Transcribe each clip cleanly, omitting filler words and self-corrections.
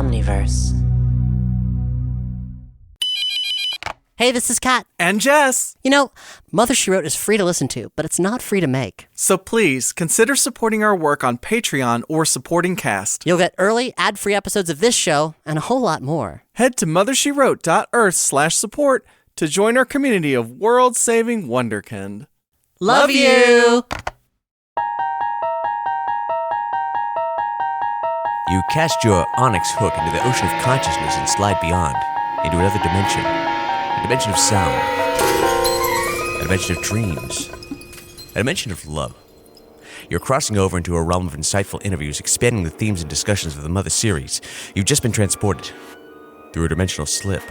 Omniverse. Hey, this is Kat. And Jess. You know, Mother She Wrote is free to listen to, but it's not free to make. So please, consider supporting our work on Patreon or supporting Cast. You'll get early, ad-free episodes of this show and a whole lot more. Head to mothershewrote.earth/support to join our community of world-saving wonderkind. Love you! You cast your onyx hook into the ocean of consciousness and slide beyond, into another dimension. A dimension of sound. A dimension of dreams. A dimension of love. You're crossing over into a realm of insightful interviews, expanding the themes and discussions of the Mother series. You've just been transported through a dimensional slip.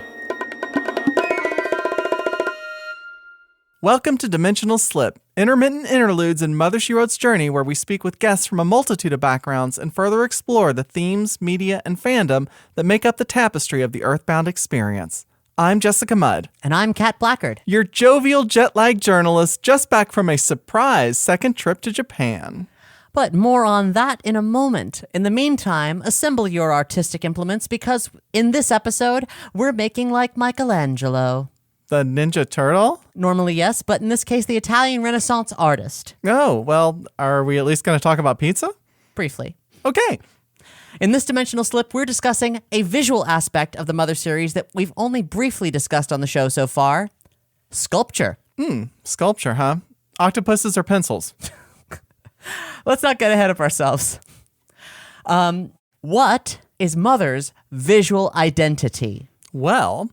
Welcome to Dimensional Slip, intermittent interludes in Mother She Wrote's journey where we speak with guests from a multitude of backgrounds and further explore the themes, media, and fandom that make up the tapestry of the EarthBound experience. I'm Jessica Mudd. And I'm Kat Blackard. Your jovial jet-lagged journalist just back from a surprise second trip to Japan. But more on that in a moment. In the meantime, assemble your artistic implements because in this episode, we're making like Michelangelo. The Ninja Turtle? Normally, yes, but in this case, the Italian Renaissance artist. Oh, well, are we at least going to talk about pizza? Briefly. Okay. In this dimensional slip, we're discussing a visual aspect of the Mother series that we've only briefly discussed on the show so far. Sculpture. Sculpture, huh? Octopuses or pencils? Let's not get ahead of ourselves. What is Mother's visual identity? Well,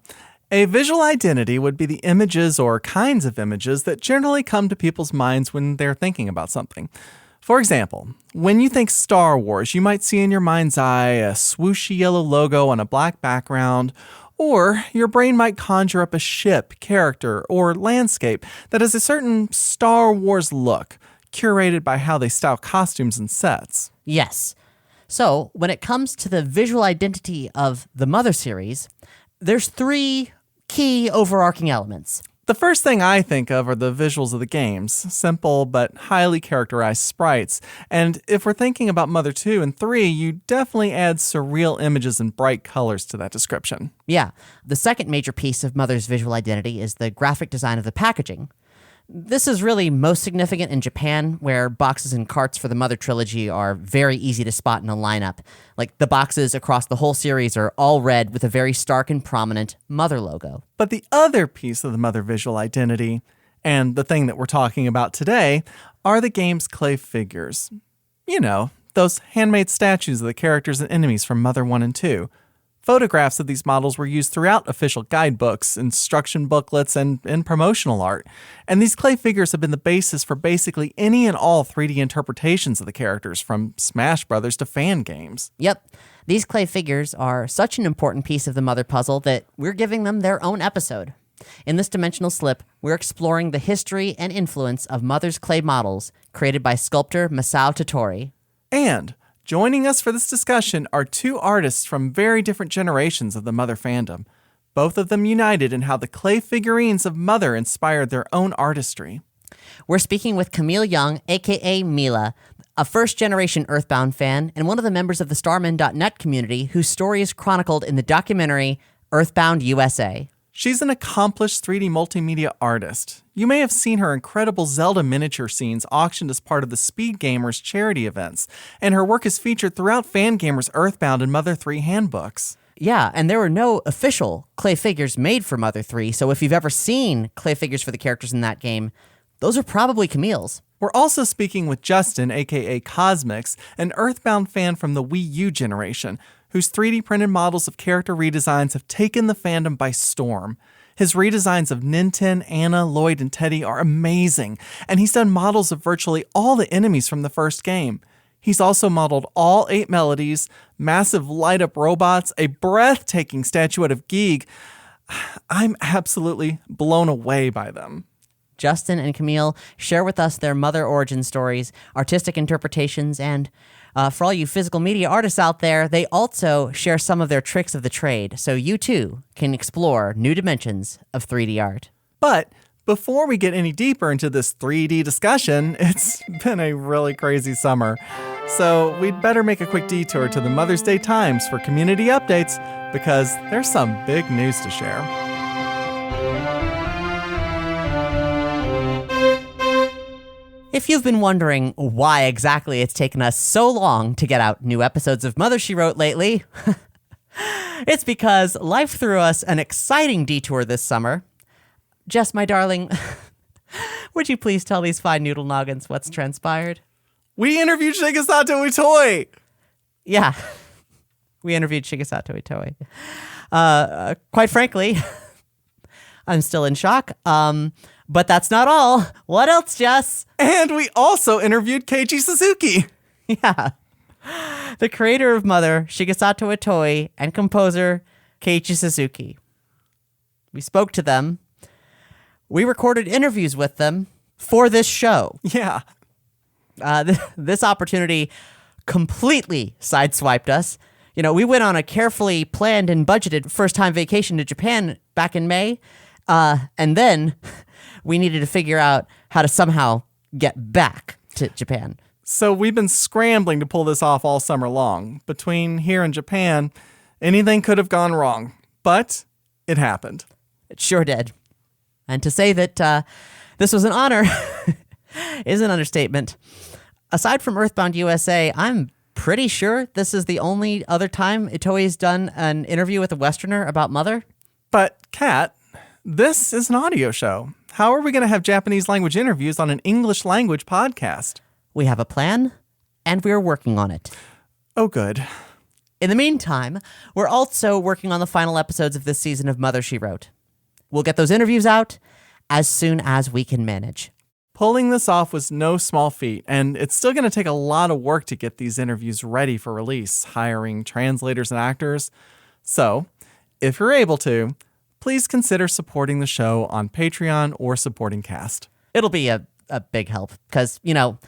a visual identity would be the images or kinds of images that generally come to people's minds when they're thinking about something. For example, when you think Star Wars, you might see in your mind's eye a swooshy yellow logo on a black background, or your brain might conjure up a ship, character, or landscape that has a certain Star Wars look, curated by how they style costumes and sets. Yes. So, when it comes to the visual identity of the Mother series, there's three key overarching elements. The first thing I think of are the visuals of the games, simple but highly characterized sprites. And if we're thinking about Mother 2 and 3, you definitely add surreal images and bright colors to that description. Yeah. The second major piece of Mother's visual identity is the graphic design of the packaging. This is really most significant in Japan, where boxes and carts for the Mother trilogy are very easy to spot in a lineup. Like, the boxes across the whole series are all red with a very stark and prominent Mother logo. But the other piece of the Mother visual identity, and the thing that we're talking about today, are the game's clay figures. You know, those handmade statues of the characters and enemies from Mother 1 and 2. Photographs of these models were used throughout official guidebooks, instruction booklets, and in promotional art. And these clay figures have been the basis for basically any and all 3D interpretations of the characters, from Smash Brothers to fan games. Yep. These clay figures are such an important piece of the Mother puzzle that we're giving them their own episode. In this dimensional slip, we're exploring the history and influence of Mother's clay models created by sculptor Masao Tottori. And joining us for this discussion are two artists from very different generations of the Mother fandom, both of them united in how the clay figurines of Mother inspired their own artistry. We're speaking with Camille Young, a.k.a. Meeellla, a first-generation EarthBound fan and one of the members of the Starman.net community whose story is chronicled in the documentary EarthBound USA. She's an accomplished 3D multimedia artist. You may have seen her incredible Zelda miniature scenes auctioned as part of the Speed Gamers charity events, and her work is featured throughout Fangamer's EarthBound and Mother 3 handbooks. Yeah, and there were no official clay figures made for Mother 3, so if you've ever seen clay figures for the characters in that game, those are probably Camille's. We're also speaking with Justyn, aka Cosmix, an EarthBound fan from the Wii U generation, whose 3D printed models of character redesigns have taken the fandom by storm. His redesigns of Ninten, Anna, Lloyd, and Teddy are amazing, and he's done models of virtually all the enemies from the first game. He's also modeled all 8 melodies, massive light-up robots, a breathtaking statuette of Geeg. I'm absolutely blown away by them. Justyn and Camille share with us their Mother origin stories, artistic interpretations, and for all you physical media artists out there, they also share some of their tricks of the trade, so you too can explore new dimensions of 3D art. But Before we get any deeper into this 3D discussion, it's been a really crazy summer. So we'd better make a quick detour to the Mother's Day Times for community updates because there's some big news to share. If you've been wondering why exactly it's taken us so long to get out new episodes of Mother, She Wrote lately, it's because life threw us an exciting detour this summer. Jess, my darling, would you please tell these fine noodle noggins what's transpired? We interviewed Shigesato Itoi! Yeah, we interviewed Shigesato Itoi. Quite frankly, I'm still in shock. But that's not all. What else, Jess? And we also interviewed Keiichi Suzuki. Yeah. The creator of Mother, Shigesato Itoi, and composer, Keiichi Suzuki. We spoke to them. We recorded interviews with them for this show. Yeah. This opportunity completely sideswiped us. You know, we went on a carefully planned and budgeted first-time vacation to Japan back in May, and then we needed to figure out how to somehow get back to Japan. So we've been scrambling to pull this off all summer long. Between here and Japan, anything could have gone wrong, but it happened. It sure did. And to say that this was an honor is an understatement. Aside from EarthBound USA, I'm pretty sure this is the only other time Itoi's done an interview with a Westerner about Mother. But, Kat, this is an audio show. How are we going to have Japanese language interviews on an English language podcast? We have a plan, and we're working on it. Oh, good. In the meantime, we're also working on the final episodes of this season of Mother, She Wrote. We'll get those interviews out as soon as we can manage. Pulling this off was no small feat, and it's still going to take a lot of work to get these interviews ready for release, hiring translators and actors. So, if you're able to, please consider supporting the show on Patreon or supporting Cast. It'll be a big help, because, you know,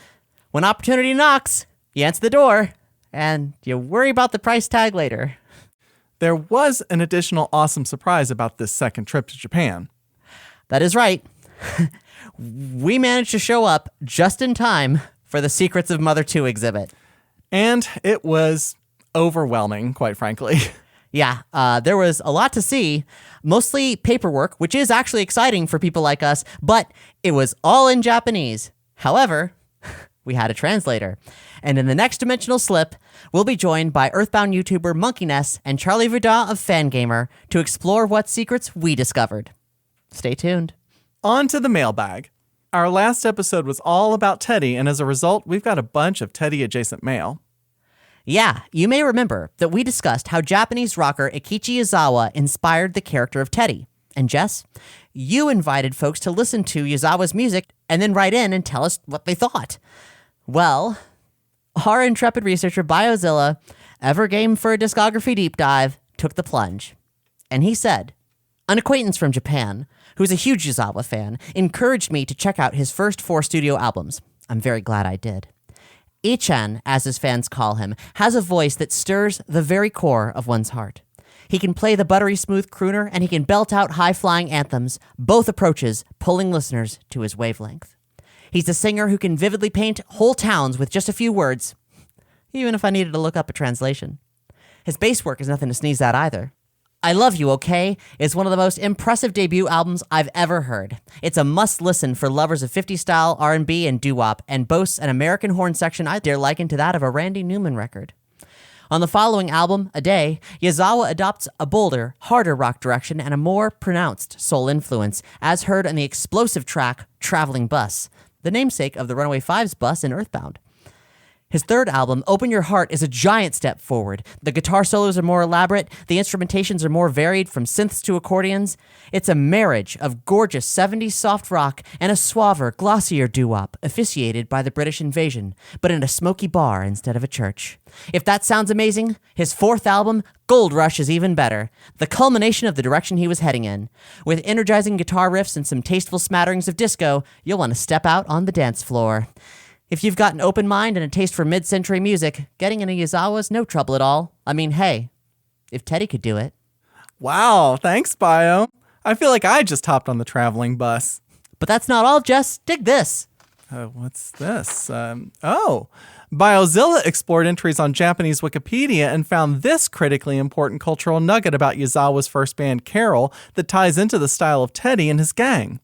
when opportunity knocks, you answer the door, and you worry about the price tag later. There was an additional awesome surprise about this second trip to Japan. That is right. We managed to show up just in time for the Secrets of Mother 2 exhibit. And it was overwhelming, quite frankly. Yeah, there was a lot to see, mostly paperwork, which is actually exciting for people like us, but it was all in Japanese. However, we had a translator. And in the next dimensional slip, we'll be joined by EarthBound YouTuber Monkeyness and Charlie Verdun of Fangamer to explore what secrets we discovered. Stay tuned. On to the mailbag. Our last episode was all about Teddy, and as a result, we've got a bunch of Teddy-adjacent mail. Yeah, you may remember that we discussed how Japanese rocker Eikichi Yazawa inspired the character of Teddy. And Jess, you invited folks to listen to Yazawa's music and then write in and tell us what they thought. Well, our intrepid researcher Biozilla, ever game for a discography deep dive, took the plunge. And he said, an acquaintance from Japan, who's a huge Yazawa fan, encouraged me to check out his first 4 studio albums. I'm very glad I did. Ichan, as his fans call him, has a voice that stirs the very core of one's heart. He can play the buttery smooth crooner, and he can belt out high-flying anthems, both approaches pulling listeners to his wavelength. He's a singer who can vividly paint whole towns with just a few words, even if I needed to look up a translation. His bass work is nothing to sneeze at either. I Love You, Okay is one of the most impressive debut albums I've ever heard. It's a must-listen for lovers of 50s-style R&B and doo-wop, and boasts an American horn section I dare liken to that of a Randy Newman record. On the following album, A Day, Yazawa adopts a bolder, harder rock direction and a more pronounced soul influence, as heard on the explosive track Traveling Bus, the namesake of the Runaway Fives bus in EarthBound. His third album, Open Your Heart, is a giant step forward. The guitar solos are more elaborate, the instrumentations are more varied from synths to accordions. It's a marriage of gorgeous 70s soft rock and a suaver, glossier doo-wop, officiated by the British invasion, but in a smoky bar instead of a church. If that sounds amazing, his fourth album, Gold Rush, is even better, the culmination of the direction he was heading in. With energizing guitar riffs and some tasteful smatterings of disco, you'll want to step out on the dance floor. If you've got an open mind and a taste for mid-century music, getting into Yazawa's no trouble at all. I mean, hey, if Teddy could do it. Wow, thanks, Bio. I feel like I just hopped on the traveling bus. But that's not all, Jess. Dig this. What's this? BioZilla explored entries on Japanese Wikipedia and found this critically important cultural nugget about Yazawa's first band, Carol, that ties into the style of Teddy and his gang.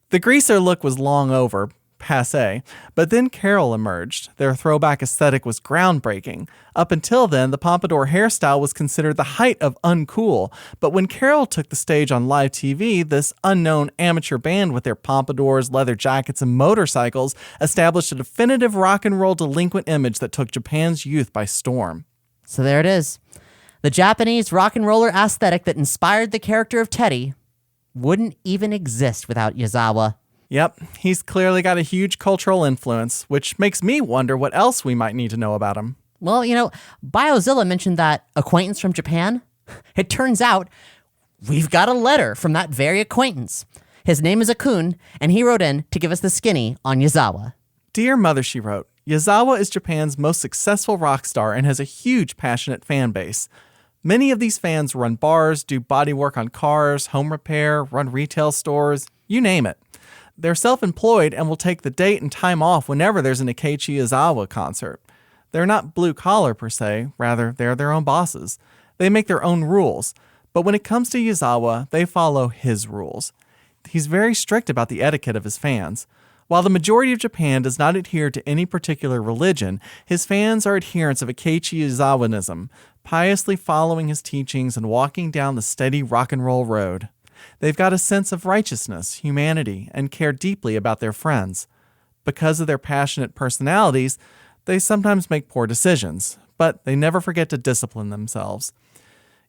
The greaser look was long over, passé, but then Carol emerged. Their throwback aesthetic was groundbreaking. Up until then, the pompadour hairstyle was considered the height of uncool, but when Carol took the stage on live TV, this unknown amateur band with their pompadours, leather jackets, and motorcycles established a definitive rock and roll delinquent image that took Japan's youth by storm. So there it is. The Japanese rock and roller aesthetic that inspired the character of Teddy wouldn't even exist without Yazawa. Yep, he's clearly got a huge cultural influence, which makes me wonder what else we might need to know about him. Well, BioZilla mentioned that acquaintance from Japan. It turns out we've got a letter from that very acquaintance. His name is Akun, and he wrote in to give us the skinny on Yazawa. Dear Mother, she wrote, Yazawa is Japan's most successful rock star and has a huge, passionate fan base. Many of these fans run bars, do bodywork on cars, home repair, run retail stores, you name it. They're self-employed and will take the date and time off whenever there's an Akechi Yazawa concert. They're not blue-collar per se, rather they're their own bosses. They make their own rules, but when it comes to Yazawa, they follow his rules. He's very strict about the etiquette of his fans. While the majority of Japan does not adhere to any particular religion, his fans are adherents of Akechi Yazawanism, piously following his teachings and walking down the steady rock and roll road. They've got a sense of righteousness, humanity, and care deeply about their friends. Because of their passionate personalities, they sometimes make poor decisions, but they never forget to discipline themselves.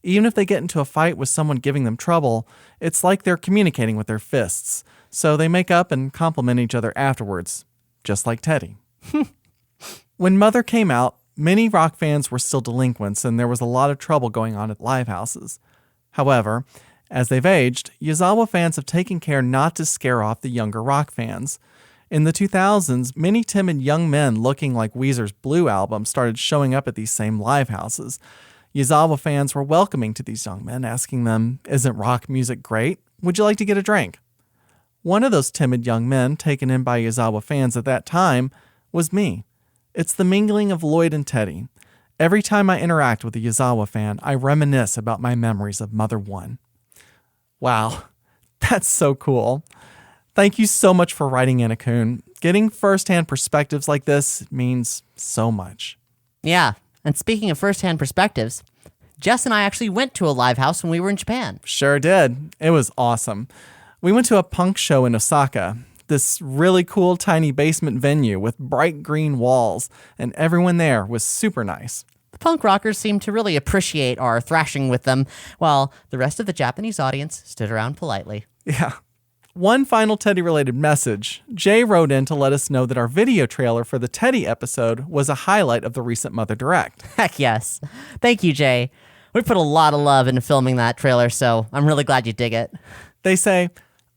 Even if they get into a fight with someone giving them trouble, it's like they're communicating with their fists, so they make up and compliment each other afterwards, just like Teddy. When Mother came out, many rock fans were still delinquents, and there was a lot of trouble going on at live houses. However, as they've aged, Yazawa fans have taken care not to scare off the younger rock fans. In the 2000s, many timid young men looking like Weezer's Blue album started showing up at these same live houses. Yazawa fans were welcoming to these young men, asking them, "Isn't rock music great? Would you like to get a drink?" One of those timid young men taken in by Yazawa fans at that time was me. It's the mingling of Lloyd and Teddy. Every time I interact with a Yazawa fan, I reminisce about my memories of Mother One. Wow, that's so cool. Thank you so much for writing in, Akun. Getting firsthand perspectives like this means so much. Yeah, and speaking of firsthand perspectives, Jess and I actually went to a live house when we were in Japan. Sure did. It was awesome. We went to a punk show in Osaka, this really cool tiny basement venue with bright green walls, and everyone there was super nice. The punk rockers seemed to really appreciate our thrashing with them, while the rest of the Japanese audience stood around politely. Yeah. One final Teddy-related message. Jay wrote in to let us know that our video trailer for the Teddy episode was a highlight of the recent Mother Direct. Heck yes. Thank you, Jay. We put a lot of love into filming that trailer, so I'm really glad you dig it. They say,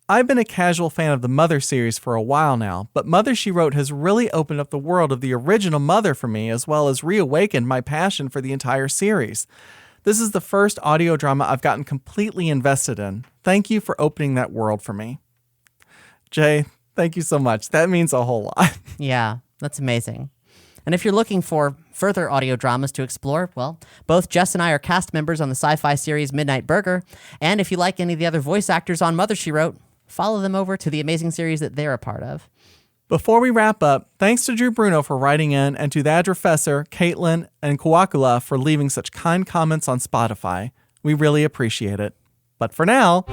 I've been a casual fan of the Mother series for a while now, but Mother, She Wrote has really opened up the world of the original Mother for me, as well as reawakened my passion for the entire series. This is the first audio drama I've gotten completely invested in. Thank you for opening that world for me. Jay, thank you so much. That means a whole lot. Yeah, that's amazing. And if you're looking for further audio dramas to explore, well, both Jess and I are cast members on the sci-fi series Midnight Burger, and if you like any of the other voice actors on Mother, She Wrote, follow them over to the amazing series that they're a part of. Before we wrap up, thanks to Drew Bruno for writing in, and to the Adrofessor, Caitlin, and Kawakula for leaving such kind comments on Spotify. We really appreciate it. But for now,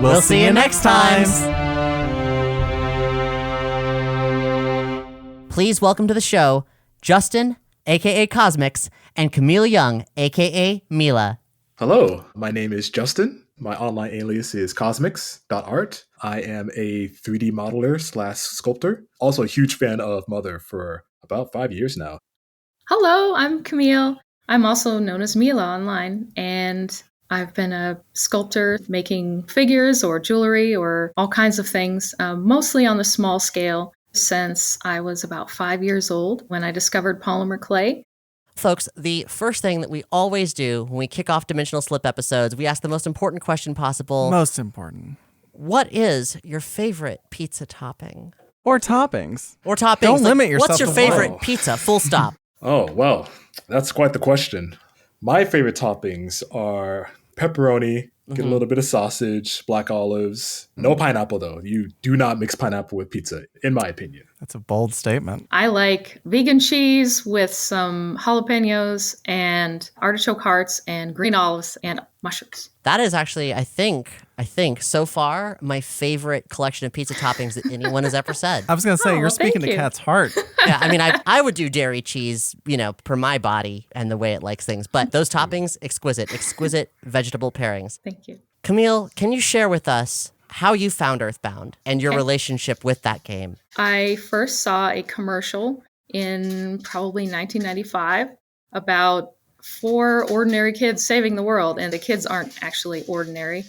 we'll see you next time. Please welcome to the show, Justyn, a.k.a. Cosmix, and Camille Young, a.k.a. Meeellla. Hello, my name is Justyn. My online alias is cosmix.art. I am a 3D modeler / sculptor. Also a huge fan of Mother for about 5 years now. Hello, I'm Camille. I'm also known as Meeellla online, and I've been a sculptor making figures or jewelry or all kinds of things, mostly on a small scale since I was about 5 years old when I discovered polymer clay. Folks, the first thing that we always do when we kick off Dimensional Slip episodes, we ask the most important question possible. Most important. what is your favorite pizza topping? Or toppings. Or toppings. Don't limit yourself What's your to favorite one. pizza? Full stop. Oh, well, that's quite the question. My favorite toppings are pepperoni, get a little bit of sausage, black olives. No pineapple, though. You do not mix pineapple with pizza, in my opinion. That's a bold statement. I like vegan cheese with some jalapenos and artichoke hearts and green olives and mushrooms. That is actually, I think, so far, my favorite collection of pizza toppings that anyone has ever said. I was going to say, Oh, you're well, speaking thank to you. Kat's heart. Yeah, I mean, I would do dairy cheese, per my body and the way it likes things. But those toppings, exquisite vegetable pairings. Thank you. Camille, can you share with us how you found EarthBound and your relationship with that game? I first saw a commercial in probably 1995 about 4 ordinary kids saving the world. And the kids aren't actually ordinary,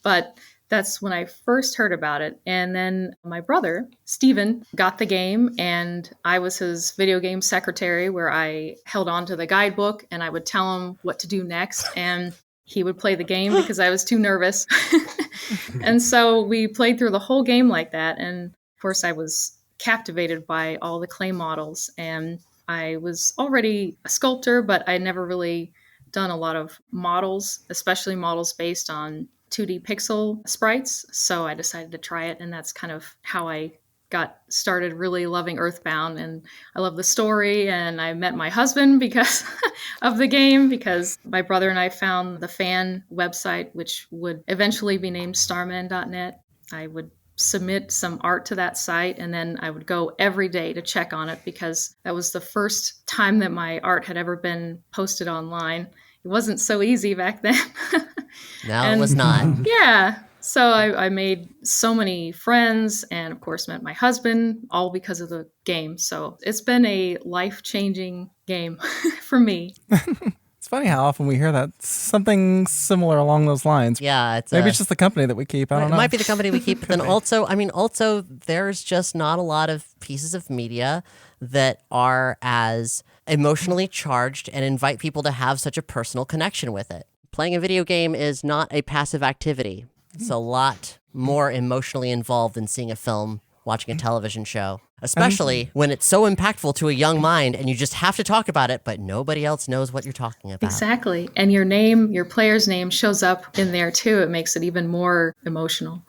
but that's when I first heard about it. And then my brother, Steven, got the game, and I was his video game secretary, where I held on to the guidebook and I would tell him what to do next. And he would play the game because I was too nervous. And so we played through the whole game like that. And of course, I was captivated by all the clay models. And I was already a sculptor, but I never really done a lot of models, especially models based on 2D pixel sprites. So I decided to try it. And that's kind of how I got started really loving EarthBound. And I love the story. And I met my husband because of the game, because my brother and I found the fan website, which would eventually be named starman.net. I would submit some art to that site, and then I would go every day to check on it, because that was the first time that my art had ever been posted online. It wasn't so easy back then. No, it was not. Yeah. So I made so many friends, and of course met my husband, all because of the game. So it's been a life-changing game for me. It's funny how often we hear that. Something similar along those lines. Yeah, Maybe it's just the company that we keep. I don't it know. might be the company we keep, but then also there's just not a lot of pieces of media that are as emotionally charged and invite people to have such a personal connection with it. Playing a video game is not a passive activity. It's a lot more emotionally involved than seeing a film, watching a television show, especially when it's so impactful to a young mind and you just have to talk about it, but nobody else knows what you're talking about. Exactly. And your name, your player's name shows up in there too. It makes it even more emotional.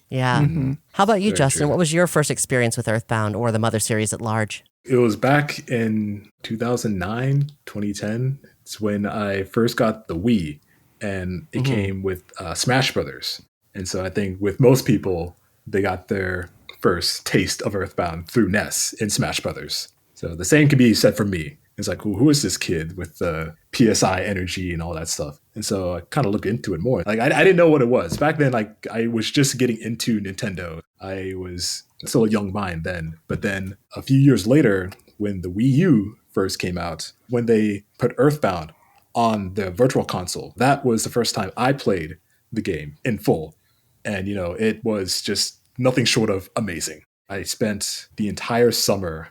Yeah. How about you, Very Justyn? true. What was your first experience with EarthBound or the Mother series at large? It was back in 2009, 2010. It's when I first got the Wii, and it came with Smash Brothers. And so I think with most people, they got their first taste of EarthBound through NES in Smash Brothers. So the same can be said for me. It's like, who is this kid with the PSI energy and all that stuff? And so I kind of looked into it more. Like I didn't know what it was. Back then, like I was just getting into Nintendo. I was still a young mind then. But then a few years later, when the Wii U first came out, when they put EarthBound on the virtual console, that was the first time I played the game in full. And, it was just nothing short of amazing. I spent the entire summer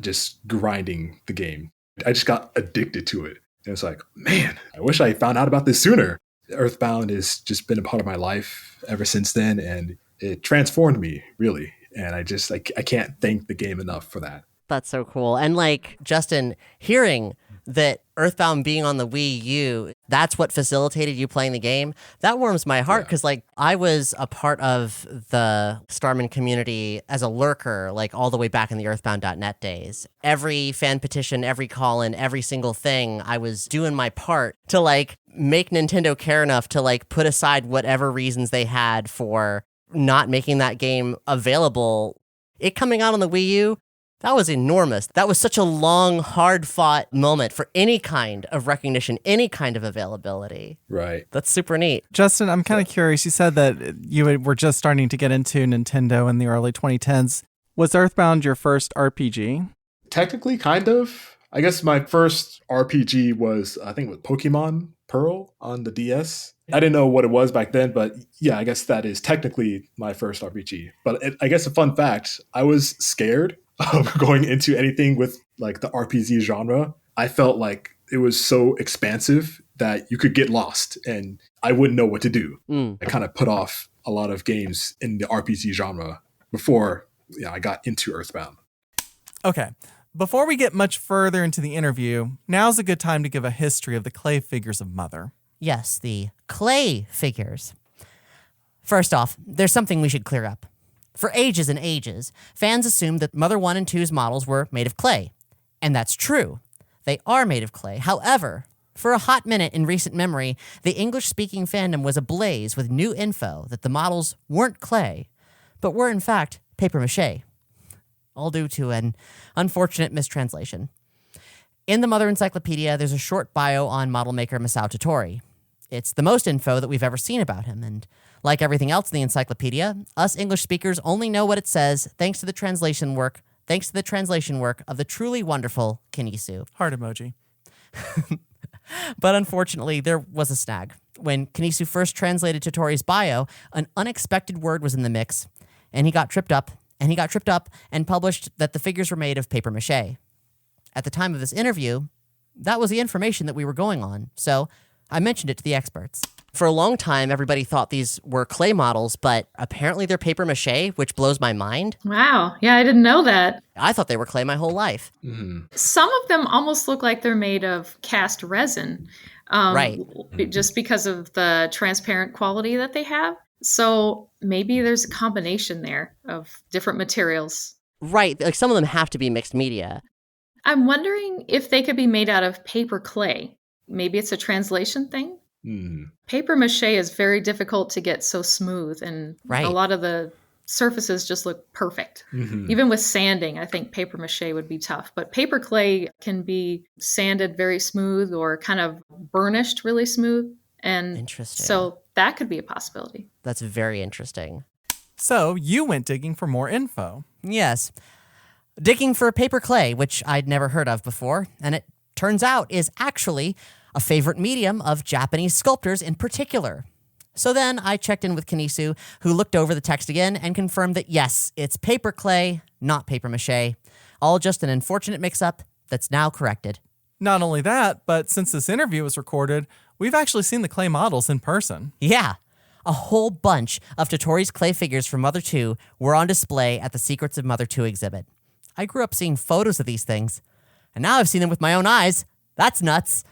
just grinding the game. I just got addicted to it. And it's like, man, I wish I found out about this sooner. EarthBound has just been a part of my life ever since then, and it transformed me, really. And I can't thank the game enough for that. That's so cool. And Justyn, hearing that EarthBound being on the Wii U, that's what facilitated you playing the game, that warms my heart, because I was a part of the Starman community as a lurker, all the way back in the earthbound.net days. Every fan petition, every call-in, every single thing, I was doing my part to make Nintendo care enough to put aside whatever reasons they had for not making that game available. It coming out on the Wii U, that was enormous. That was such a long, hard-fought moment for any kind of recognition, any kind of availability. Right. That's super neat. Justyn, I'm kind of curious. You said that you were just starting to get into Nintendo in the early 2010s. Was EarthBound your first RPG? Technically, kind of. I guess my first RPG was, I think, with Pokemon Pearl on the DS. I didn't know what it was back then, but yeah, I guess that is technically my first RPG. But I guess a fun fact, I was scared of going into anything with the RPG genre. I felt like it was so expansive that you could get lost and I wouldn't know what to do. I kind of put off a lot of games in the RPG genre before I got into EarthBound. Okay, before we get much further into the interview, now's a good time to give a history of the clay figures of Mother. Yes, the clay figures. First off, there's something we should clear up. For ages and ages, fans assumed that Mother 1 and 2's models were made of clay. And that's true. They are made of clay. However, for a hot minute in recent memory, the English-speaking fandom was ablaze with new info that the models weren't clay, but were in fact papier-mâché. All due to an unfortunate mistranslation. In the Mother Encyclopedia, there's a short bio on model maker Masao Tottori. It's the most info that we've ever seen about him, and like everything else in the encyclopedia, us English speakers only know what it says thanks to the translation work of the truly wonderful Kenisu. Heart emoji. But unfortunately, there was a snag. When Kenisu first translated Tottori's bio, an unexpected word was in the mix, and he got tripped up and published that the figures were made of papier-mâché. At the time of this interview, that was the information that we were going on, so I mentioned it to the experts. For a long time, everybody thought these were clay models, but apparently they're papier-mâché, which blows my mind. Wow. Yeah, I didn't know that. I thought they were clay my whole life. Some of them almost look like they're made of cast resin. Right. Just because of the transparent quality that they have. So maybe there's a combination there of different materials. Right. Like some of them have to be mixed media. I'm wondering if they could be made out of paper clay. Maybe it's a translation thing. Paper mache is very difficult to get so smooth, and a lot of the surfaces just look perfect. Even with sanding, I think paper mache would be tough. But paper clay can be sanded very smooth or kind of burnished really smooth. And Interesting. So that could be a possibility. That's very interesting. So you went digging for more info. Yes. Digging for paper clay, which I'd never heard of before, and it turns out is actually a favorite medium of Japanese sculptors in particular. So then I checked in with Kenisu, who looked over the text again and confirmed that yes, it's paper clay, not paper mache. All just an unfortunate mix-up that's now corrected. Not only that, but since this interview was recorded, we've actually seen the clay models in person. Yeah. A whole bunch of Tottori's clay figures from Mother 2 were on display at the Secrets of Mother 2 exhibit. I grew up seeing photos of these things, and now I've seen them with my own eyes. That's nuts.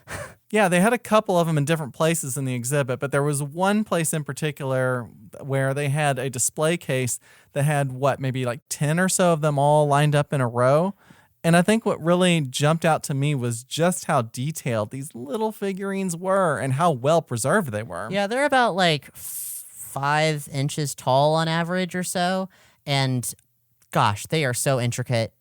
Yeah, they had a couple of them in different places in the exhibit, but there was one place in particular where they had a display case that had, maybe like 10 or so of them all lined up in a row. And I think what really jumped out to me was just how detailed these little figurines were and how well preserved they were. Yeah, they're about like 5 inches tall on average or so. And gosh, they are so intricate.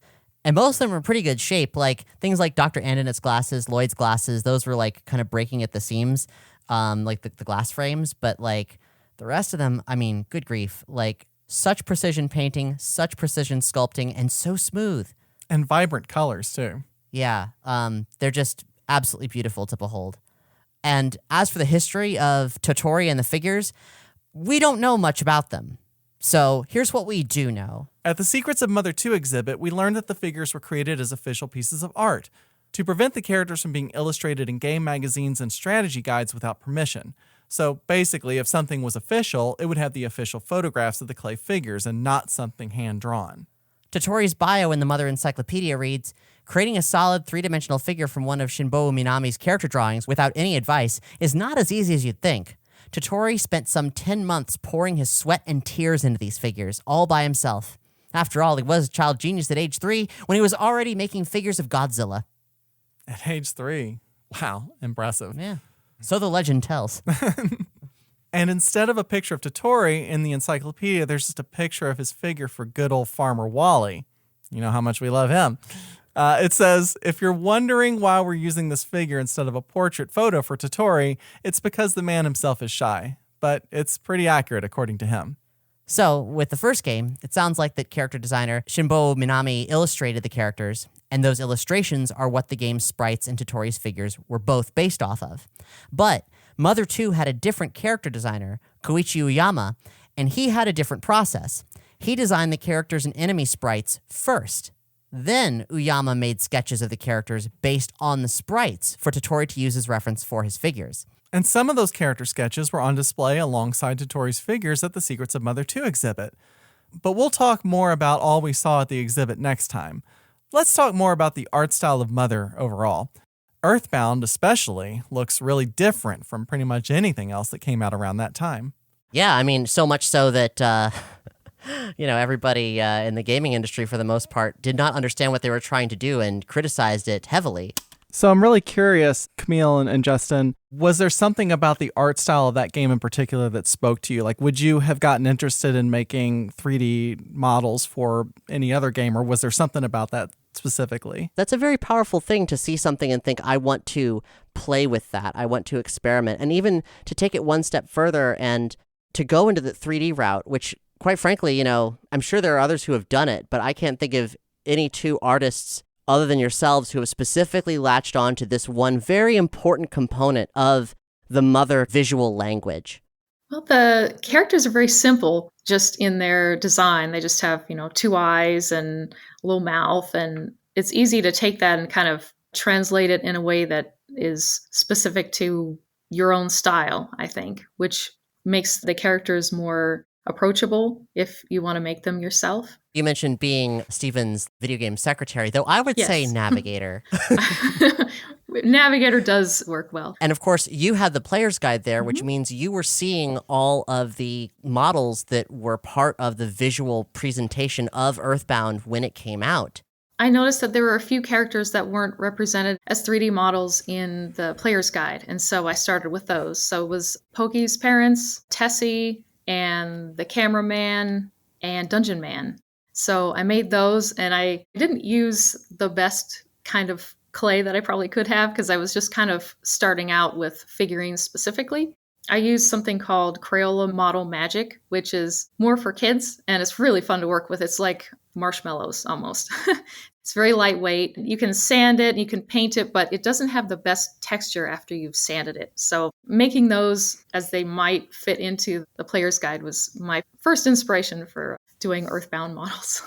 And most of them are in pretty good shape. Like things like Dr. Andinet's glasses, Lloyd's glasses, those were like kind of breaking at the seams, like the glass frames. But like the rest of them, I mean, good grief. Like such precision painting, such precision sculpting, and so smooth. And vibrant colors, too. Yeah, they're just absolutely beautiful to behold. And as for the history of Tottori and the figures, we don't know much about them. So here's what we do know. At the Secrets of Mother 2 exhibit, we learned that the figures were created as official pieces of art to prevent the characters from being illustrated in game magazines and strategy guides without permission. So basically, if something was official, it would have the official photographs of the clay figures and not something hand-drawn. Tottori's bio in the Mother Encyclopedia reads, creating a solid 3-dimensional figure from one of Shinbou Minami's character drawings without any advice is not as easy as you'd think. Tottori spent some 10 months pouring his sweat and tears into these figures, all by himself. After all, he was a child genius at age 3 when he was already making figures of Godzilla. At age 3? Wow, impressive. Yeah, so the legend tells. And instead of a picture of Tottori in the encyclopedia, there's just a picture of his figure for good old Farmer Wally. You know how much we love him. It says, if you're wondering why we're using this figure instead of a portrait photo for Tottori, it's because the man himself is shy. But it's pretty accurate according to him. So, with the first game, it sounds like that character designer Shinbou Minami illustrated the characters, and those illustrations are what the game's sprites and Tottori's figures were both based off of. But Mother 2 had a different character designer, Koichi Uyama, and he had a different process. He designed the characters and enemy sprites first. Then Uyama made sketches of the characters based on the sprites for Tottori to use as reference for his figures. And some of those character sketches were on display alongside Tottori's figures at the Secrets of Mother 2 exhibit. But we'll talk more about all we saw at the exhibit next time. Let's talk more about the art style of Mother overall. EarthBound especially looks really different from pretty much anything else that came out around that time. Yeah, I mean, so much so that, everybody in the gaming industry, for the most part, did not understand what they were trying to do and criticized it heavily. So I'm really curious, Camille and Justyn, was there something about the art style of that game in particular that spoke to you? Like, would you have gotten interested in making 3D models for any other game, or was there something about that specifically? That's a very powerful thing to see something and think, I want to play with that. I want to experiment. And even to take it one step further and to go into the 3D route, which, quite frankly, I'm sure there are others who have done it, but I can't think of any two artists other than yourselves who have specifically latched on to this one very important component of the Mother visual language. Well, the characters are very simple just in their design. They just have, two eyes and a little mouth, and it's easy to take that and kind of translate it in a way that is specific to your own style, I think, which makes the characters more approachable if you want to make them yourself. You mentioned being Steven's video game secretary, though I would say navigator. Navigator does work well. And of course, you had the player's guide there, which means you were seeing all of the models that were part of the visual presentation of EarthBound when it came out. I noticed that there were a few characters that weren't represented as 3D models in the player's guide, and so I started with those. So it was Pokey's parents, Tessie, and the cameraman, and Dungeon Man. So I made those, and I didn't use the best kind of clay that I probably could have because I was just kind of starting out with figurines specifically. I used something called Crayola Model Magic, which is more for kids, and it's really fun to work with. It's like marshmallows almost. It's very lightweight. You can sand it, you can paint it, but it doesn't have the best texture after you've sanded it. So making those as they might fit into the player's guide was my first inspiration for doing EarthBound models.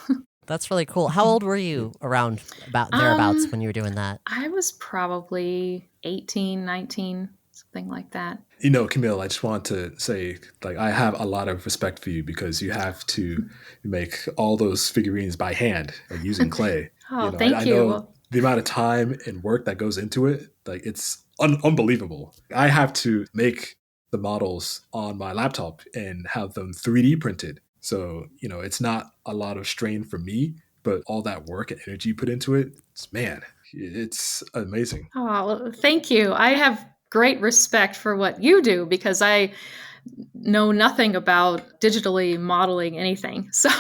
That's really cool. How old were you around about thereabouts when you were doing that? I was probably 18, 19, something like that. Camille, I just want to say, I have a lot of respect for you because you have to make all those figurines by hand, using clay. Thank you. I know the amount of time and work that goes into it, it's unbelievable. I have to make the models on my laptop and have them 3D printed. So, it's not a lot of strain for me, but all that work and energy put into it, it's amazing. Oh, well, thank you. I have great respect for what you do because I know nothing about digitally modeling anything. So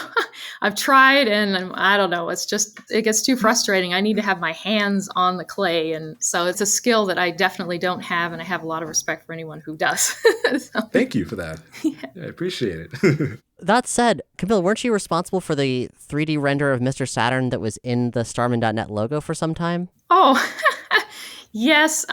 I've tried and I don't know, it gets too frustrating. I need to have my hands on the clay. And so it's a skill that I definitely don't have. And I have a lot of respect for anyone who does. So, thank you for that. Yeah, I appreciate it. That said, Camille, weren't you responsible for the 3D render of Mr. Saturn that was in the Starman.net logo for some time? Oh, yes.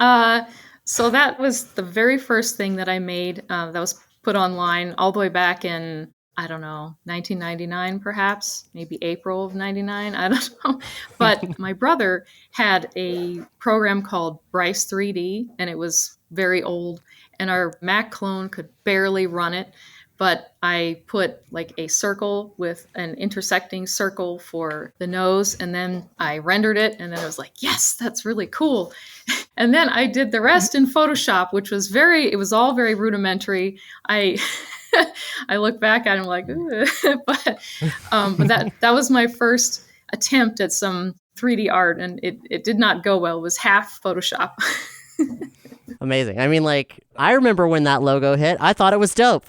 So that was the very first thing that I made that was put online all the way back in, 1999 perhaps, maybe April of 99, I don't know. But my brother had a program called Bryce 3D, and it was very old, and our Mac clone could barely run it. But I put a circle with an intersecting circle for the nose, and then I rendered it, and then I was like, yes, that's really cool. And then I did the rest in Photoshop, which was it was all very rudimentary. I look back at it like, but that was my first attempt at some 3D art, and it did not go well. It was half Photoshop. Amazing. I mean, I remember when that logo hit. I thought it was dope.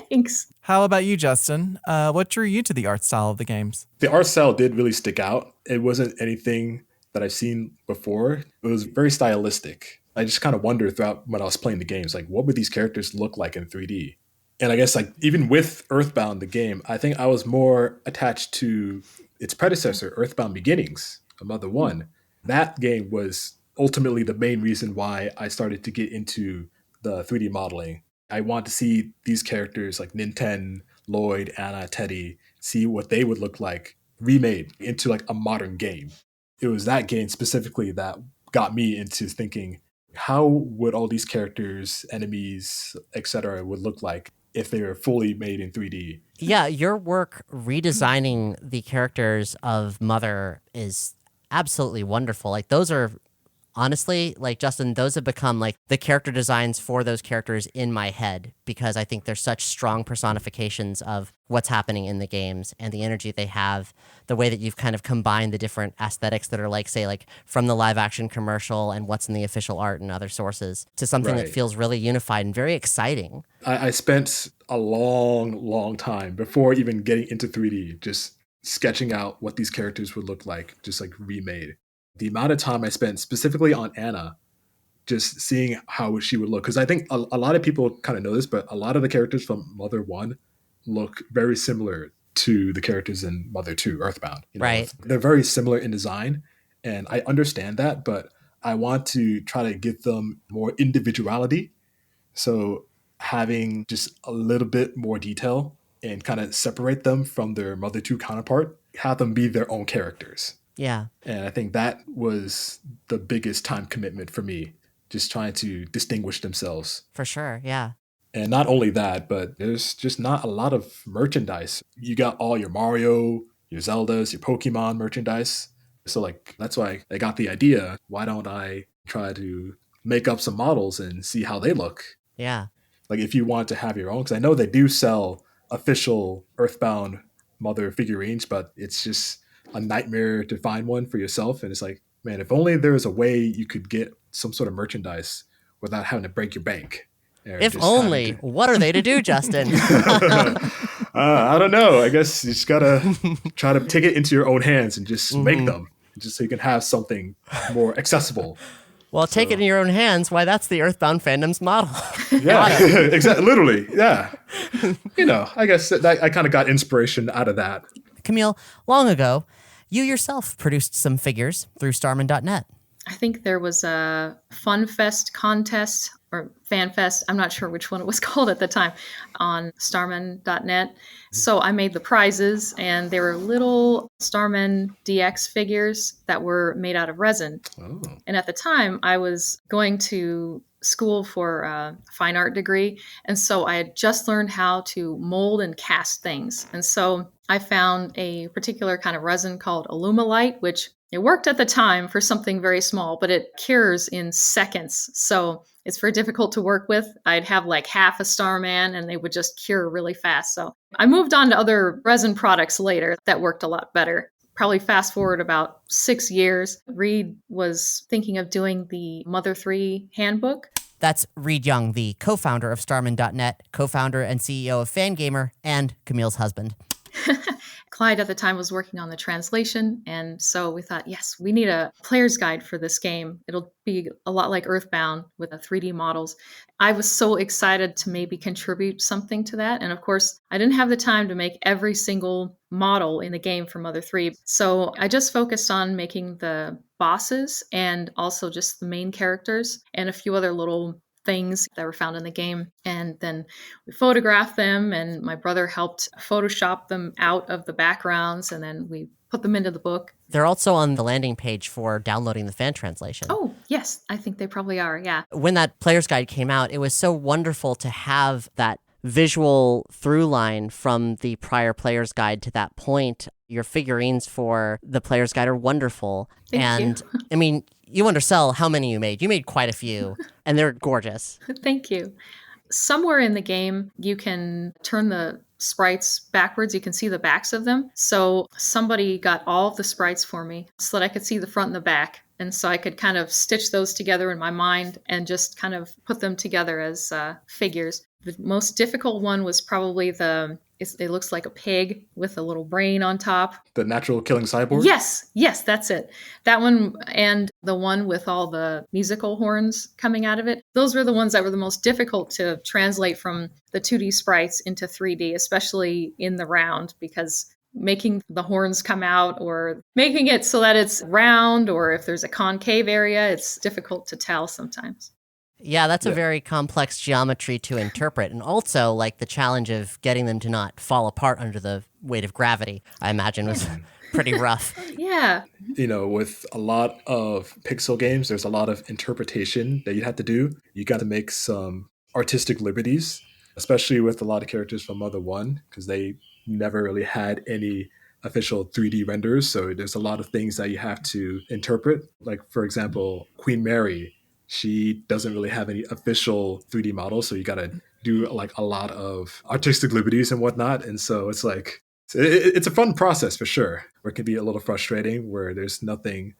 Thanks. How about you, Justyn? What drew you to the art style of the games? The art style did really stick out. It wasn't anything that I've seen before. It was very stylistic. I just kind of wondered throughout when I was playing the games, what would these characters look like in 3D? And I guess even with EarthBound, the game, I think I was more attached to its predecessor, EarthBound Beginnings, Mother 1. That game was ultimately the main reason why I started to get into the 3D modeling. I want to see these characters like Ninten, Lloyd, Anna, Teddy, see what they would look like remade into a modern game. It was that game specifically that got me into thinking, how would all these characters, enemies, etc., would look like if they were fully made in 3D. Yeah, your work redesigning the characters of Mother is absolutely wonderful. Like those are honestly, like Justyn, those have become like the character designs for those characters in my head because I think they're such strong personifications of what's happening in the games and the energy they have, the way that you've kind of combined the different aesthetics that are like, say, like from the live action commercial and what's in the official art and other sources to something that Right. feels really unified and very exciting. I spent a long time before even getting into 3D just sketching out what these characters would look like, just like remade. The amount of time I spent specifically on Anna, just seeing how she would look. Because I think a lot of people kind of know this, but a lot of the characters from Mother 1 look very similar to the characters in Mother 2, Earthbound. You know, Right. They're very similar in design, and I understand that, but I want to try to give them more individuality. So having just a little bit more detail and kind of separate them from their Mother 2 counterpart, have them be their own characters. Yeah. And I think that was the biggest time commitment for me, just trying to distinguish themselves. For sure. Yeah. And not only that, but there's just not a lot of merchandise. You got all your Mario, your Zeldas, your Pokemon merchandise. So like that's why I got the idea. Why don't I try to make up some models and see how they look? Yeah. Like if you want to have your own, because I know they do sell official Earthbound Mother figurines, but it's just a nightmare to find one for yourself. And it's like, man, if only there was a way you could get some sort of merchandise without having to break your bank. If only. What are they to do, Justyn? I don't know. I guess you just gotta try to take it into your own hands and just make them, just so you can have something more accessible. Well, take it in your own hands. Why, that's the Earthbound fandom's model. Yeah, exactly. Literally, yeah. You know, I guess that I kind of got inspiration out of that. Camille, long ago, you yourself produced some figures through Starman.net. I think there was a Fun Fest contest or Fan Fest. I'm not sure which one it was called at the time on Starman.net. So I made the prizes, and they were little Starman DX figures that were made out of resin. Oh. And at the time, I was going to school for a fine art degree. And so I had just learned how to mold and cast things. And so I found a particular kind of resin called Alumilite, which it worked at the time for something very small, but it cures in seconds. So it's very difficult to work with. I'd have like half a Starman and they would just cure really fast. So I moved on to other resin products later that worked a lot better. Probably fast forward about 6 years, Reed was thinking of doing the Mother 3 handbook. That's Reed Young, the co-founder of Starman.net, co-founder and CEO of Fangamer, and Camille's husband. Clyde at the time was working on the translation, and so we thought, yes, we need a player's guide for this game. It'll be a lot like EarthBound with the 3D models. I was so excited to maybe contribute something to that, and of course, I didn't have the time to make every single model in the game for Mother 3, so I just focused on making the bosses and also just the main characters and a few other little things that were found in the game. And then we photographed them, and my brother helped Photoshop them out of the backgrounds, and then we put them into the book. They're also on the landing page for downloading the fan translation. Oh, yes, I think they probably are, yeah. When that player's guide came out, it was so wonderful to have that visual through line from the prior player's guide to that point. Your figurines for the player's guide are wonderful. Thank you. I mean, you undersell how many you made. You made quite a few, and they're gorgeous. Thank you. Somewhere in the game, you can turn the sprites backwards. You can see the backs of them. So somebody got all of the sprites for me so that I could see the front and the back. And so I could kind of stitch those together in my mind and just kind of put them together as figures. The most difficult one was probably it looks like a pig with a little brain on top. The natural killing cyborg? Yes, that's it. That one and the one with all the musical horns coming out of it. Those were the ones that were the most difficult to translate from the 2D sprites into 3D, especially in the round, because making the horns come out or making it so that it's round or if there's a concave area, it's difficult to tell sometimes. Yeah, that's a very complex geometry to interpret. And also, like, the challenge of getting them to not fall apart under the weight of gravity, I imagine, was pretty rough. Yeah. With a lot of pixel games, there's a lot of interpretation that you have to do. You got to make some artistic liberties, especially with a lot of characters from Mother 1, because they never really had any official 3D renders. So there's a lot of things that you have to interpret. Like, for example, Queen Mary, she doesn't really have any official 3D models. So you got to do like a lot of artistic liberties and whatnot. And so it's like, it's a fun process for sure, where it can be a little frustrating, where there's nothing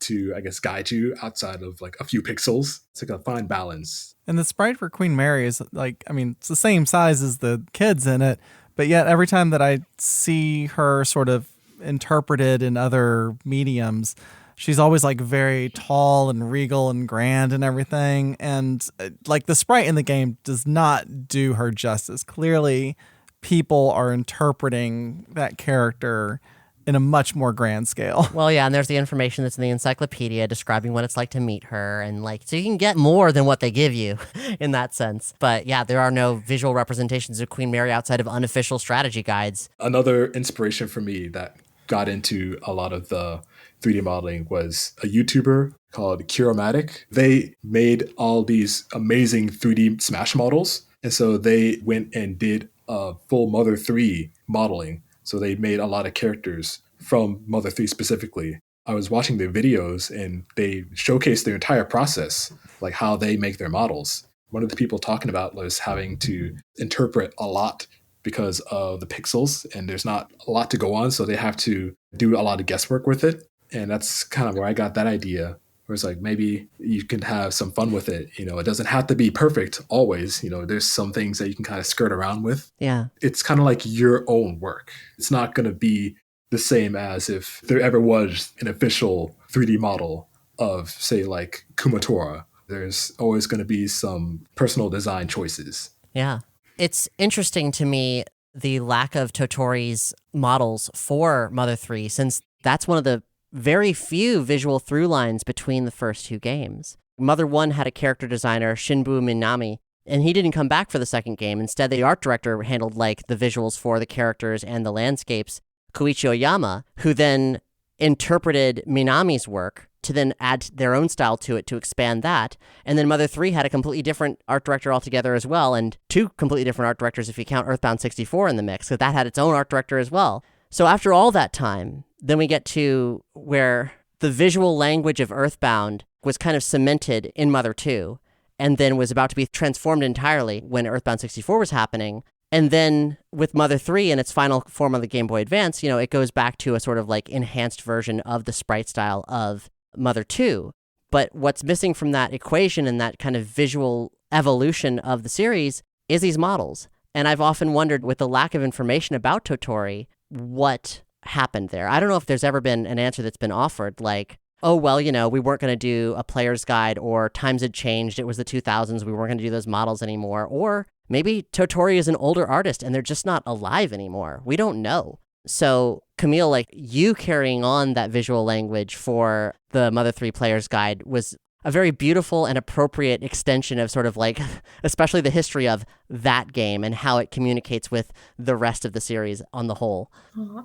to, I guess, guide you outside of like a few pixels. It's like a fine balance. And the sprite for Queen Mary is like, I mean, it's the same size as the kids in it, but yet every time that I see her sort of interpreted in other mediums, she's always like very tall and regal and grand and everything. And like the sprite in the game does not do her justice. Clearly, people are interpreting that character in a much more grand scale. Well, yeah, and there's the information that's in the encyclopedia describing what it's like to meet her, and like, so you can get more than what they give you in that sense. But yeah, there are no visual representations of Queen Mary outside of unofficial strategy guides. Another inspiration for me that got into a lot of the 3D modeling was a YouTuber called Curomatic. They made all these amazing 3D Smash models, and so they went and did a full Mother 3 modeling. So they made a lot of characters from Mother 3 specifically. I was watching their videos and they showcased their entire process, like how they make their models. One of the people talking about was having to interpret a lot because of the pixels, and there's not a lot to go on, so they have to do a lot of guesswork with it. And that's kind of where I got that idea, where it's like, maybe you can have some fun with it. It doesn't have to be perfect always. There's some things that you can kind of skirt around with. Yeah. It's kind of like your own work. It's not going to be the same as if there ever was an official 3D model of, say, like Kumatora. There's always going to be some personal design choices. Yeah. It's interesting to me, the lack of Tottori's models for Mother 3, since that's one of the very few visual through lines between the first two games. Mother 1 had a character designer, Shinbu Minami, and he didn't come back for the second game. Instead, the art director handled like the visuals for the characters and the landscapes, Koichi Oyama, who then interpreted Minami's work to then add their own style to it to expand that. And then Mother 3 had a completely different art director altogether as well, and two completely different art directors if you count EarthBound 64 in the mix, because that had its own art director as well. So after all that time, then we get to where the visual language of EarthBound was kind of cemented in Mother 2, and then was about to be transformed entirely when EarthBound 64 was happening. And then with Mother 3 in its final form on the Game Boy Advance, it goes back to a sort of like enhanced version of the sprite style of Mother 2. But what's missing from that equation and that kind of visual evolution of the series is these models. And I've often wondered, with the lack of information about Tottori, what happened there. I don't know if there's ever been an answer that's been offered, like, oh, well, we weren't going to do a player's guide, or times had changed, it was the 2000s, we weren't going to do those models anymore, or maybe Tottori is an older artist and they're just not alive anymore. We don't know. So, Camille, like, you carrying on that visual language for the Mother 3 player's guide was a very beautiful and appropriate extension of sort of like, especially the history of that game and how it communicates with the rest of the series on the whole.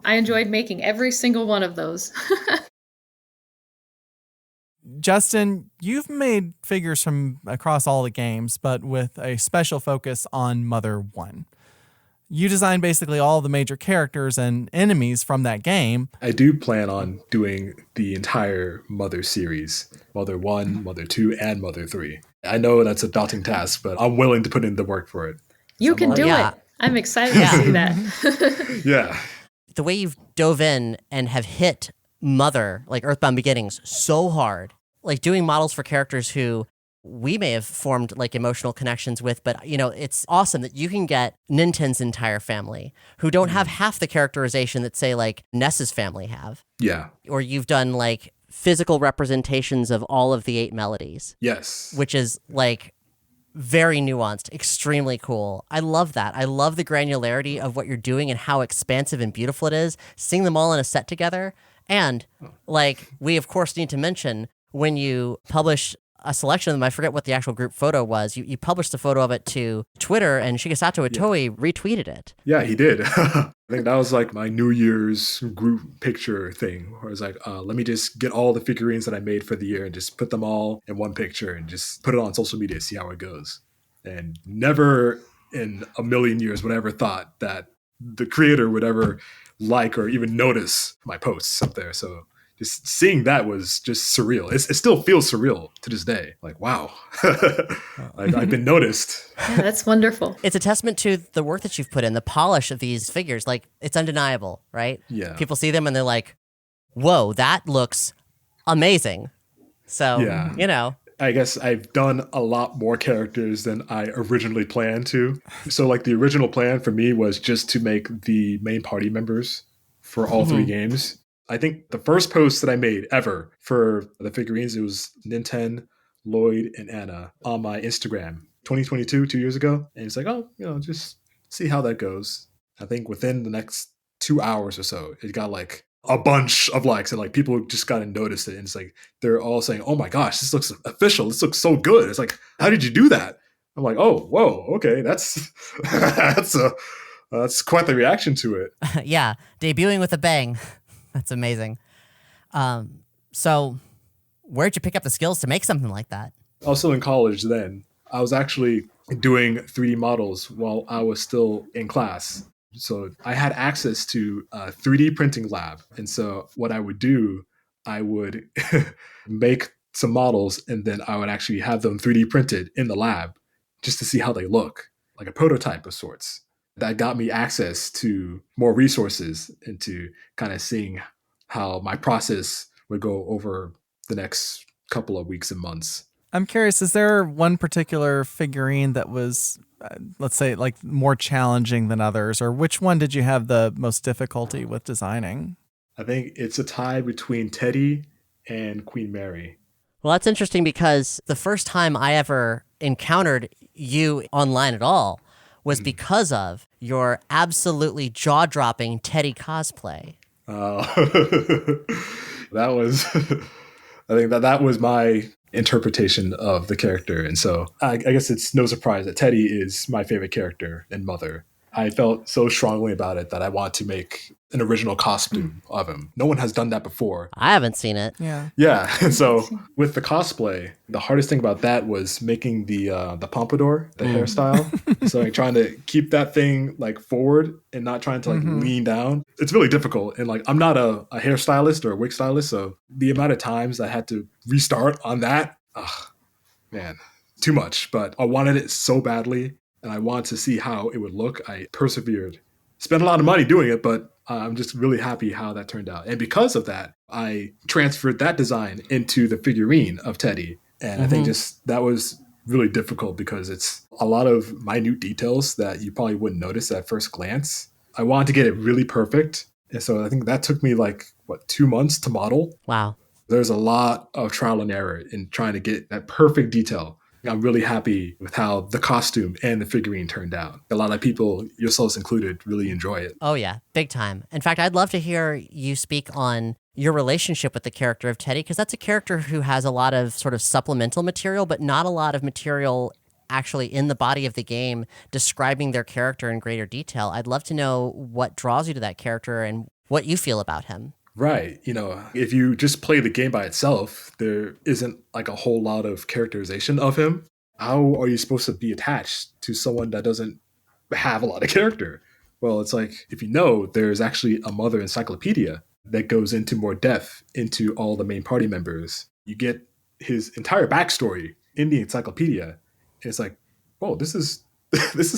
I enjoyed making every single one of those. Justyn, you've made figures from across all the games, but with a special focus on Mother 1. You designed basically all the major characters and enemies from that game. I do plan on doing the entire Mother series, Mother 1, Mother 2, and Mother 3. I know that's a daunting task, but I'm willing to put in the work for it. You can do it. I'm excited to see that. Yeah. The way you've dove in and have hit Mother, like EarthBound Beginnings, so hard, like doing models for characters who we may have formed like emotional connections with, but it's awesome that you can get Ninten's entire family who don't have half the characterization that, say, like Ness's family have. Yeah. Or you've done like physical representations of all of the 8 melodies. Yes. Which is like very nuanced, extremely cool. I love that. I love the granularity of what you're doing and how expansive and beautiful it is, seeing them all in a set together. And like, we of course need to mention, when you publish a selection of them. I forget what the actual group photo was. You published a photo of it to Twitter, and Shigesato Itoi retweeted it. Yeah, he did. I think that was like my New Year's group picture thing, where I was like, let me just get all the figurines that I made for the year and just put them all in one picture and just put it on social media, see how it goes. And never in a million years would I ever thought that the creator would ever like or even notice my posts up there. So just seeing that was just surreal. It still feels surreal to this day. Like, wow, I've been noticed. Yeah, that's wonderful. It's a testament to the work that you've put in, the polish of these figures. Like, it's undeniable, right? Yeah. People see them and they're like, whoa, that looks amazing. So, Yeah. you know. I guess I've done a lot more characters than I originally planned to. So like the original plan for me was just to make the main party members for all three games. I think the first post that I made ever for the figurines, it was Ninten, Lloyd, and Anna on my Instagram, 2022, 2 years ago. And it's like, oh, just see how that goes. I think within the next 2 hours or so, it got like a bunch of likes, and like people just got to notice it. And it's like, they're all saying, oh my gosh, this looks official. This looks so good. It's like, how did you do that? I'm like, oh, whoa, okay. That's quite the reaction to it. Yeah. Debuting with a bang. That's amazing. So where'd you pick up the skills to make something like that? I was still in college then. I was actually doing 3D models while I was still in class. So I had access to a 3D printing lab. And so what I would do, I would make some models and then I would actually have them 3D printed in the lab just to see how they look, like a prototype of sorts. That got me access to more resources and to kind of seeing how my process would go over the next couple of weeks and months. I'm curious, is there one particular figurine that was, let's say, like more challenging than others, or which one did you have the most difficulty with designing? I think it's a tie between Teddy and Queen Mary. Well, that's interesting because the first time I ever encountered you online at all was because of your absolutely jaw-dropping Teddy cosplay. That was, I think that was my interpretation of the character. And so I guess it's no surprise that Teddy is my favorite character and Mother. I felt so strongly about it that I want to make an original costume of him. No one has done that before. I haven't seen it. Yeah. And so with the cosplay, the hardest thing about that was making the pompadour, the hairstyle. So like trying to keep that thing like forward and not trying to like lean down. It's really difficult. And like I'm not a hairstylist or a wig stylist, so the amount of times I had to restart on that, man, too much. But I wanted it so badly. And I wanted to see how it would look. I persevered. Spent a lot of money doing it, but I'm just really happy how that turned out. And because of that, I transferred that design into the figurine of Teddy. And I think just that was really difficult because it's a lot of minute details that you probably wouldn't notice at first glance. I wanted to get it really perfect. And so I think that took me 2 months to model. Wow. There's a lot of trial and error in trying to get that perfect detail. I'm really happy with how the costume and the figurine turned out. A lot of people, yourselves included, really enjoy it. Oh, yeah. Big time. In fact, I'd love to hear you speak on your relationship with the character of Teddy, because that's a character who has a lot of sort of supplemental material, but not a lot of material actually in the body of the game describing their character in greater detail. I'd love to know what draws you to that character and what you feel about him. Right. If you just play the game by itself, there isn't like a whole lot of characterization of him. How are you supposed to be attached to someone that doesn't have a lot of character? Well, it's like, if you know, there's actually a Mother encyclopedia that goes into more depth into all the main party members. You get his entire backstory in the encyclopedia. And it's like, whoa, this is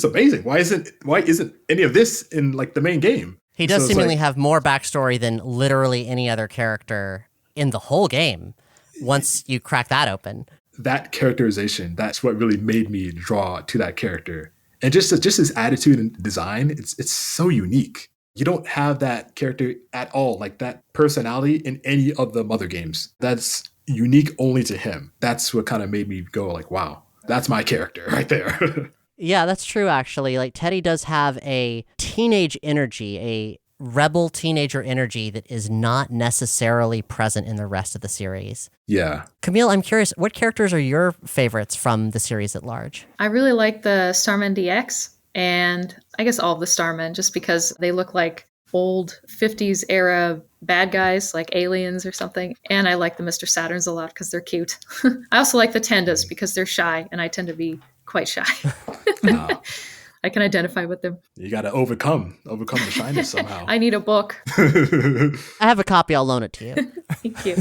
amazing. Why isn't any of this in like the main game? He does seemingly have more backstory than literally any other character in the whole game once you crack that open. That characterization, that's what really made me draw to that character. And just his attitude and design, it's so unique. You don't have that character at all, like that personality in any of the Mother games. That's unique only to him. That's what kind of made me go like, wow, that's my character right there. Yeah, that's true, actually. Like, Teddy does have a teenage energy, a rebel teenager energy that is not necessarily present in the rest of the series. Yeah. Camille, I'm curious, what characters are your favorites from the series at large? I really like the Starman DX, and I guess all of the Starmen, just because they look like old 50s era bad guys, like aliens or something. And I like the Mr. Saturns a lot because they're cute. I also like the Tendas because they're shy, and I tend to be quite shy. I can identify with them. You got to overcome the shyness somehow. I need a book. I have a copy. I'll loan it to you. Thank you.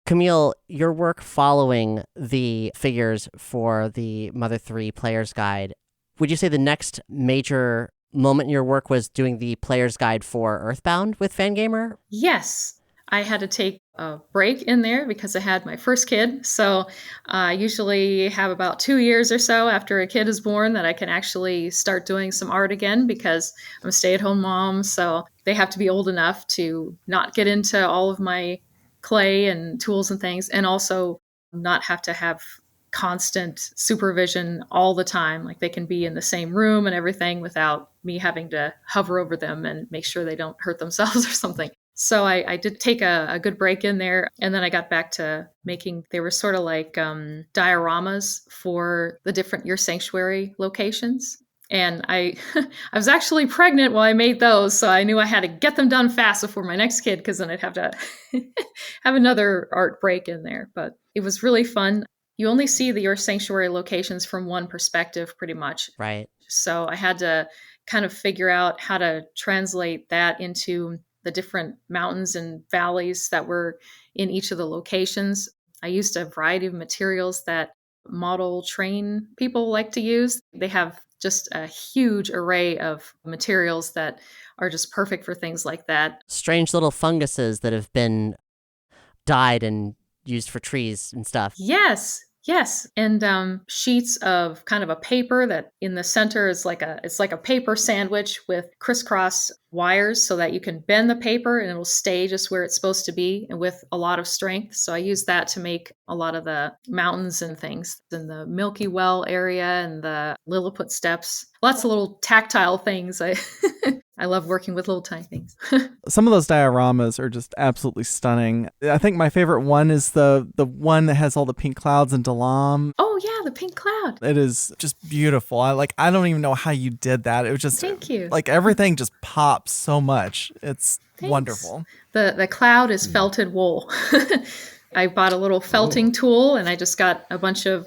Camille, your work following the figures for the Mother 3 Player's Guide, would you say the next major moment in your work was doing the Player's Guide for EarthBound with Fangamer? Yes. I had to take a break in there because I had my first kid. So I usually have about 2 years or so after a kid is born that I can actually start doing some art again because I'm a stay-at-home mom. So they have to be old enough to not get into all of my clay and tools and things, and also not have to have constant supervision all the time. Like they can be in the same room and everything without me having to hover over them and make sure they don't hurt themselves or something. So I did take a good break in there, and then I got back to making, they were sort of like dioramas for the different Your Sanctuary locations. And I was actually pregnant while I made those, so I knew I had to get them done fast before my next kid, because then I'd have to have another art break in there. But it was really fun. You only see the Your Sanctuary locations from one perspective, pretty much. Right. So I had to kind of figure out how to translate that into the different mountains and valleys that were in each of the locations. I used a variety of materials that model train people like to use. They have just a huge array of materials that are just perfect for things like that. Strange little funguses that have been dyed and used for trees and stuff. Yes. And sheets of kind of a paper that in the center is like a paper sandwich with crisscross wires so that you can bend the paper and it'll stay just where it's supposed to be, and with a lot of strength. So I use that to make a lot of the mountains and things in the Milky Well area and the Lilliput Steps. Lots of little tactile things. I love working with little tiny things. Some of those dioramas are just absolutely stunning. I think my favorite one is the one that has all the pink clouds in Dalam. Oh yeah, the pink cloud. It is just beautiful. I don't even know how you did that. It was just Thank you. Like everything just pops so much. It's Thanks. wonderful. The cloud is felted wool. I bought a little felting tool, and I just got a bunch of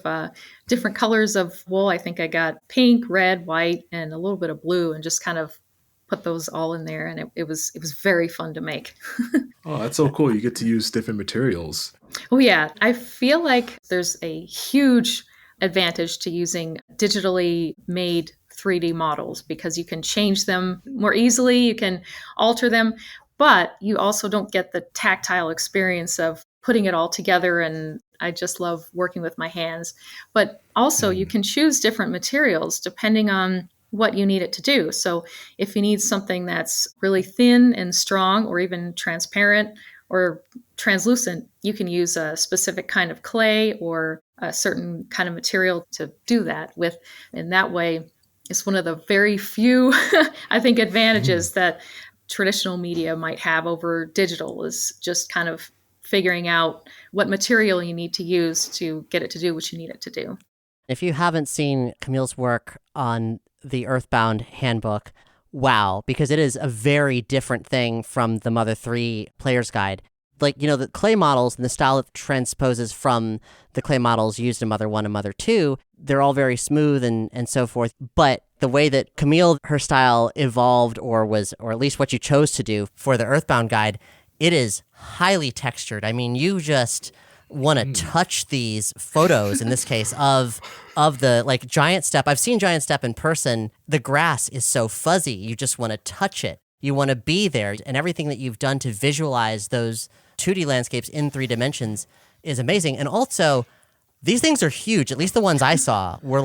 different colors of wool. I think I got pink, red, white, and a little bit of blue, and just kind of put those all in there, and it was very fun to make. Oh, that's so cool. You get to use different materials. Oh yeah, I feel like there's a huge advantage to using digitally made 3D models because you can change them more easily, you can alter them, but you also don't get the tactile experience of putting it all together, and I just love working with my hands. But also you can choose different materials depending on what you need it to do. So if you need something that's really thin and strong, or even transparent or translucent, you can use a specific kind of clay or a certain kind of material to do that with. And that way, it's one of the very few, I think, advantages that traditional media might have over digital, is just kind of figuring out what material you need to use to get it to do what you need it to do. If you haven't seen Camille's work on the EarthBound handbook, wow, because it is a very different thing from the Mother 3 Player's Guide. Like, the clay models and the style it transposes from the clay models used in Mother 1 and Mother 2, they're all very smooth and so forth. But the way that Camille, her style evolved, or at least what you chose to do for the EarthBound guide, it is highly textured. I mean, you just want to touch these photos, in this case, of the giant step. I've seen giant step in person. The grass is so fuzzy. You just want to touch it. You want to be there. And everything that you've done to visualize those 2D landscapes in 3 dimensions is amazing. And also, these things are huge. At least the ones I saw were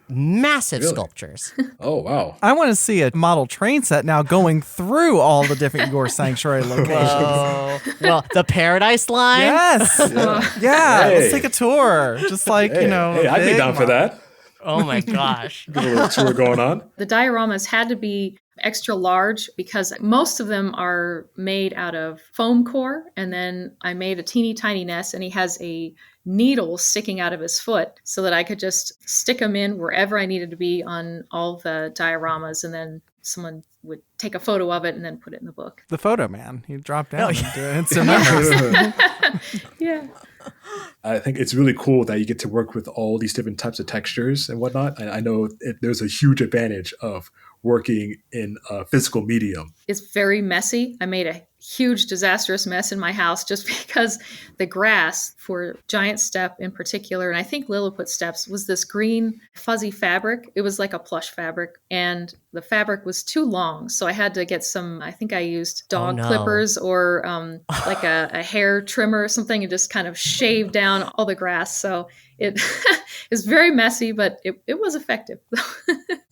massive sculptures. Oh, wow. I want to see a model train set now going through all the different Your Sanctuary locations. Well, the Paradise Line? Yes. Yeah. Hey. Let's take a tour. Just Hey, I'd be down for that. Oh my gosh. Get a little tour going on. The dioramas had to be extra large because most of them are made out of foam core. And then I made a teeny tiny nest, and he has a needle sticking out of his foot so that I could just stick him in wherever I needed to be on all the dioramas. And then someone would take a photo of it and then put it in the book. The photo man. He dropped down Oh, and yeah. did instant memories. Yeah. I think it's really cool that you get to work with all these different types of textures and whatnot. And I know there's a huge advantage of working in a physical medium. It's very messy. I made a huge disastrous mess in my house just because the grass for Giant Step in particular, and I think Lilliput Steps, was this green fuzzy fabric. It was like a plush fabric, and the fabric was too long. So I had to get some, I think I used dog clippers or like a hair trimmer or something, and just kind of shave down all the grass. So it is very messy, but it was effective.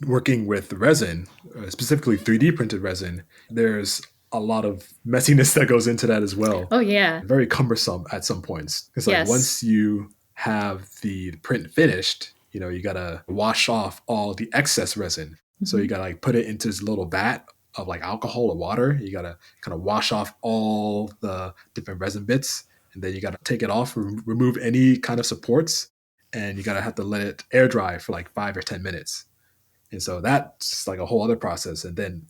Working with resin, specifically 3D printed resin, there's a lot of messiness that goes into that as well. Oh, yeah. Very cumbersome at some points. It's like Yes. once you have the print finished, you got to wash off all the excess resin. So you got to like put it into this little vat of like alcohol or water. You got to kind of wash off all the different resin bits. And then you got to take it off, remove any kind of supports. And you got to have to let it air dry for like 5 or 10 minutes. And so that's like a whole other process. And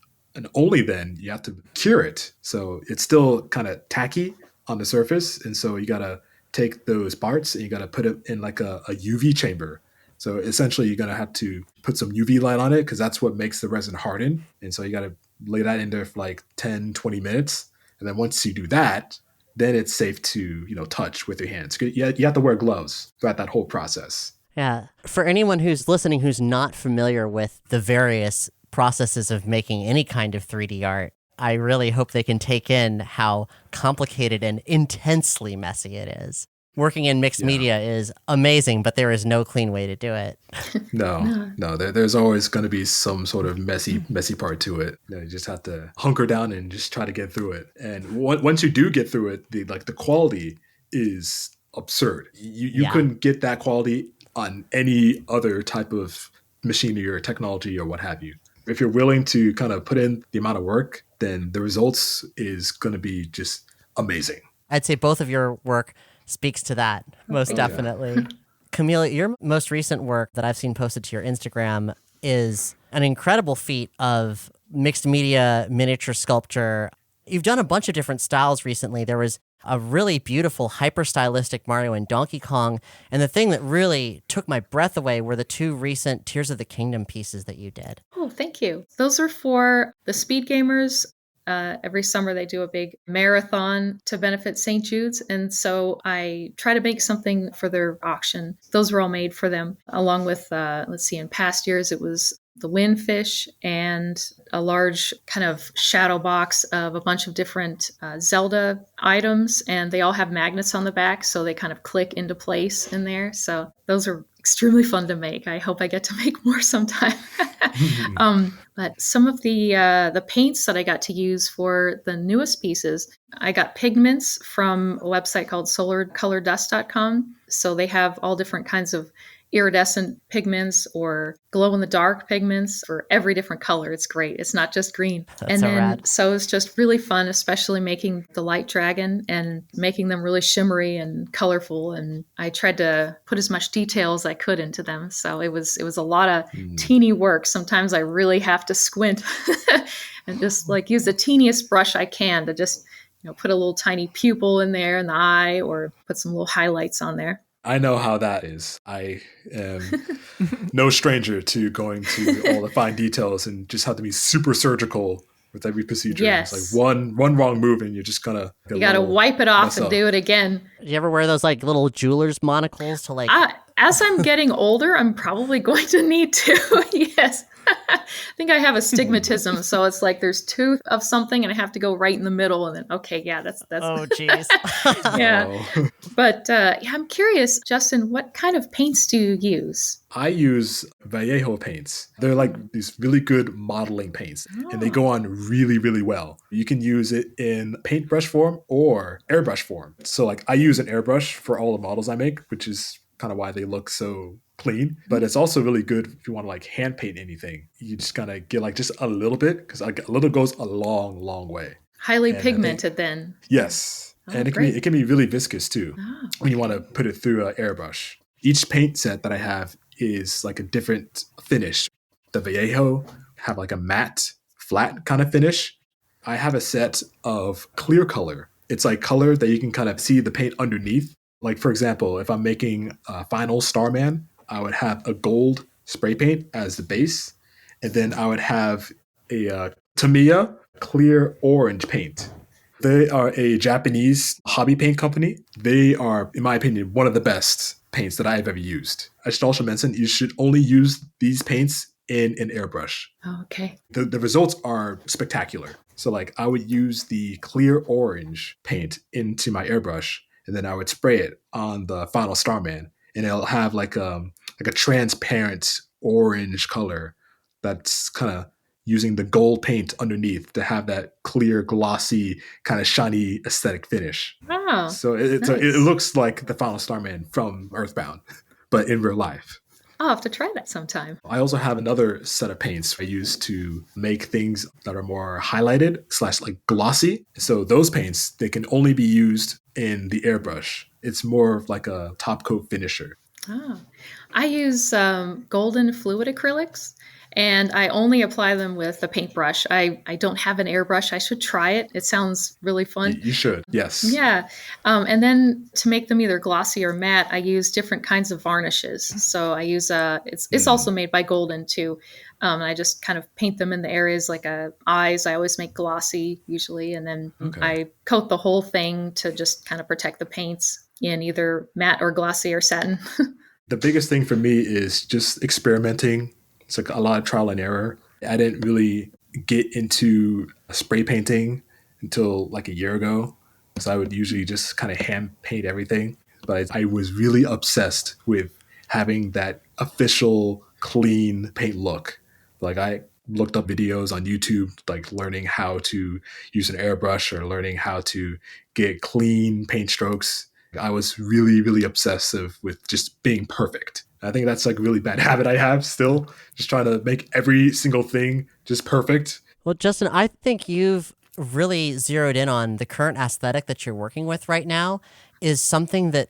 only then you have to cure it. So it's still kind of tacky on the surface. And so you got to take those parts and you got to put it in like a UV chamber. So essentially you're going to have to put some UV light on it because that's what makes the resin harden. And so you got to lay that in there for like 10, 20 minutes. And then once you do that, then it's safe to, touch with your hands. You have to wear gloves throughout that whole process. Yeah. For anyone who's listening who's not familiar with the various processes of making any kind of 3D art, I really hope they can take in how complicated and intensely messy it is. Working in mixed media is amazing, but there is no clean way to do it. No. There's always going to be some sort of messy part to it. You just have to hunker down and just try to get through it. And once you do get through it, the quality is absurd. You couldn't get that quality on any other type of machinery or technology or what have you. If you're willing to kind of put in the amount of work, then the results is going to be just amazing. I'd say both of your work speaks to that, most definitely. Camille, your most recent work that I've seen posted to your Instagram is an incredible feat of mixed media miniature sculpture. You've done a bunch of different styles recently. There was a really beautiful hyper-stylistic Mario and Donkey Kong, and the thing that really took my breath away were the two recent Tears of the Kingdom pieces that you did. Oh, thank you. Those are for the speed gamers. Every summer they do a big marathon to benefit St. Jude's. And so I try to make something for their auction. Those were all made for them, along with, in past years, it was the windfish and a large kind of shadow box of a bunch of different Zelda items. And they all have magnets on the back, so they kind of click into place in there. So those are extremely fun to make. I hope I get to make more sometime. But some of the paints that I got to use for the newest pieces, I got pigments from a website called solarcolordust.com. So they have all different kinds of iridescent pigments or glow-in-the-dark pigments for every different color. It's great. It's not just green. That's so rad. So it's just really fun, especially making the light dragon and making them really shimmery and colorful. And I tried to put as much detail as I could into them. So it was a lot of teeny work. Sometimes I really have to squint and just like use the teeniest brush I can to just put a little tiny pupil in there in the eye or put some little highlights on there. I know how that is. I am no stranger to going to all the fine details and just have to be super surgical with every procedure. Yes. It's like one wrong move and you're just gonna you got to wipe it off and do it again. Do you ever wear those like little jeweler's monocles to like? As I'm getting older, I'm probably going to need to. Yes. I think I have astigmatism, so it's like there's tooth of something and I have to go right in the middle and then that's Oh geez. Yeah. Oh. But I'm curious, Justyn, what kind of paints do you use? I use Vallejo paints. They're like these really good modeling paints and they go on really, really well. You can use it in paintbrush form or airbrush form. So like I use an airbrush for all the models I make, which is kind of why they look so clean. But it's also really good if you want to like hand paint anything. You just kind of get like just a little bit, because like a little goes a long, long way. Highly And I pigmented then. Yes. Oh, And great. it can be really viscous too Oh, when you want to put it through an airbrush. Each paint set that I have is like a different finish. The Vallejo have like a matte, flat kind of finish. I have a set of clear color. It's like color that you can kind of see the paint underneath. Like, for example, if I'm making a final Starman, I would have a gold spray paint as the base. And then I would have a Tamiya clear orange paint. They are a Japanese hobby paint company. They are, in my opinion, one of the best paints that I've ever used. I should also mention you should only use these paints in an airbrush. oh, okay. The results are spectacular. So like I would use the clear orange paint into my airbrush, and then I would spray it on the final Starman, and it'll have like a transparent orange color that's kind of using the gold paint underneath to have that clear, glossy, kind of shiny aesthetic finish. Oh, So nice. it looks like the final Starman from EarthBound, but in real life. I'll have to try that sometime. I also have another set of paints I use to make things that are more highlighted / like glossy. So those paints, they can only be used in the airbrush. It's more of like a top coat finisher. Oh, I use golden fluid acrylics, and I only apply them with a paintbrush. I don't have an airbrush. I should try it. It sounds really fun. You should, yes. Yeah. And then to make them either glossy or matte, I use different kinds of varnishes. So I use it's also made by Golden too. I just kind of paint them in the areas like eyes. I always make glossy usually, and then Okay. I coat the whole thing to just kind of protect the paints in either matte or glossy or satin. The biggest thing for me is just experimenting. It's like a lot of trial and error. I didn't really get into spray painting until like a year ago. So I would usually just kind of hand paint everything. But I was really obsessed with having that official clean paint look. Like I looked up videos on YouTube, like learning how to use an airbrush or learning how to get clean paint strokes. I was really, really obsessive with just being perfect. I think that's like a really bad habit I have still, just trying to make every single thing just perfect. Well, Justyn, I think you've really zeroed in on the current aesthetic that you're working with right now is something that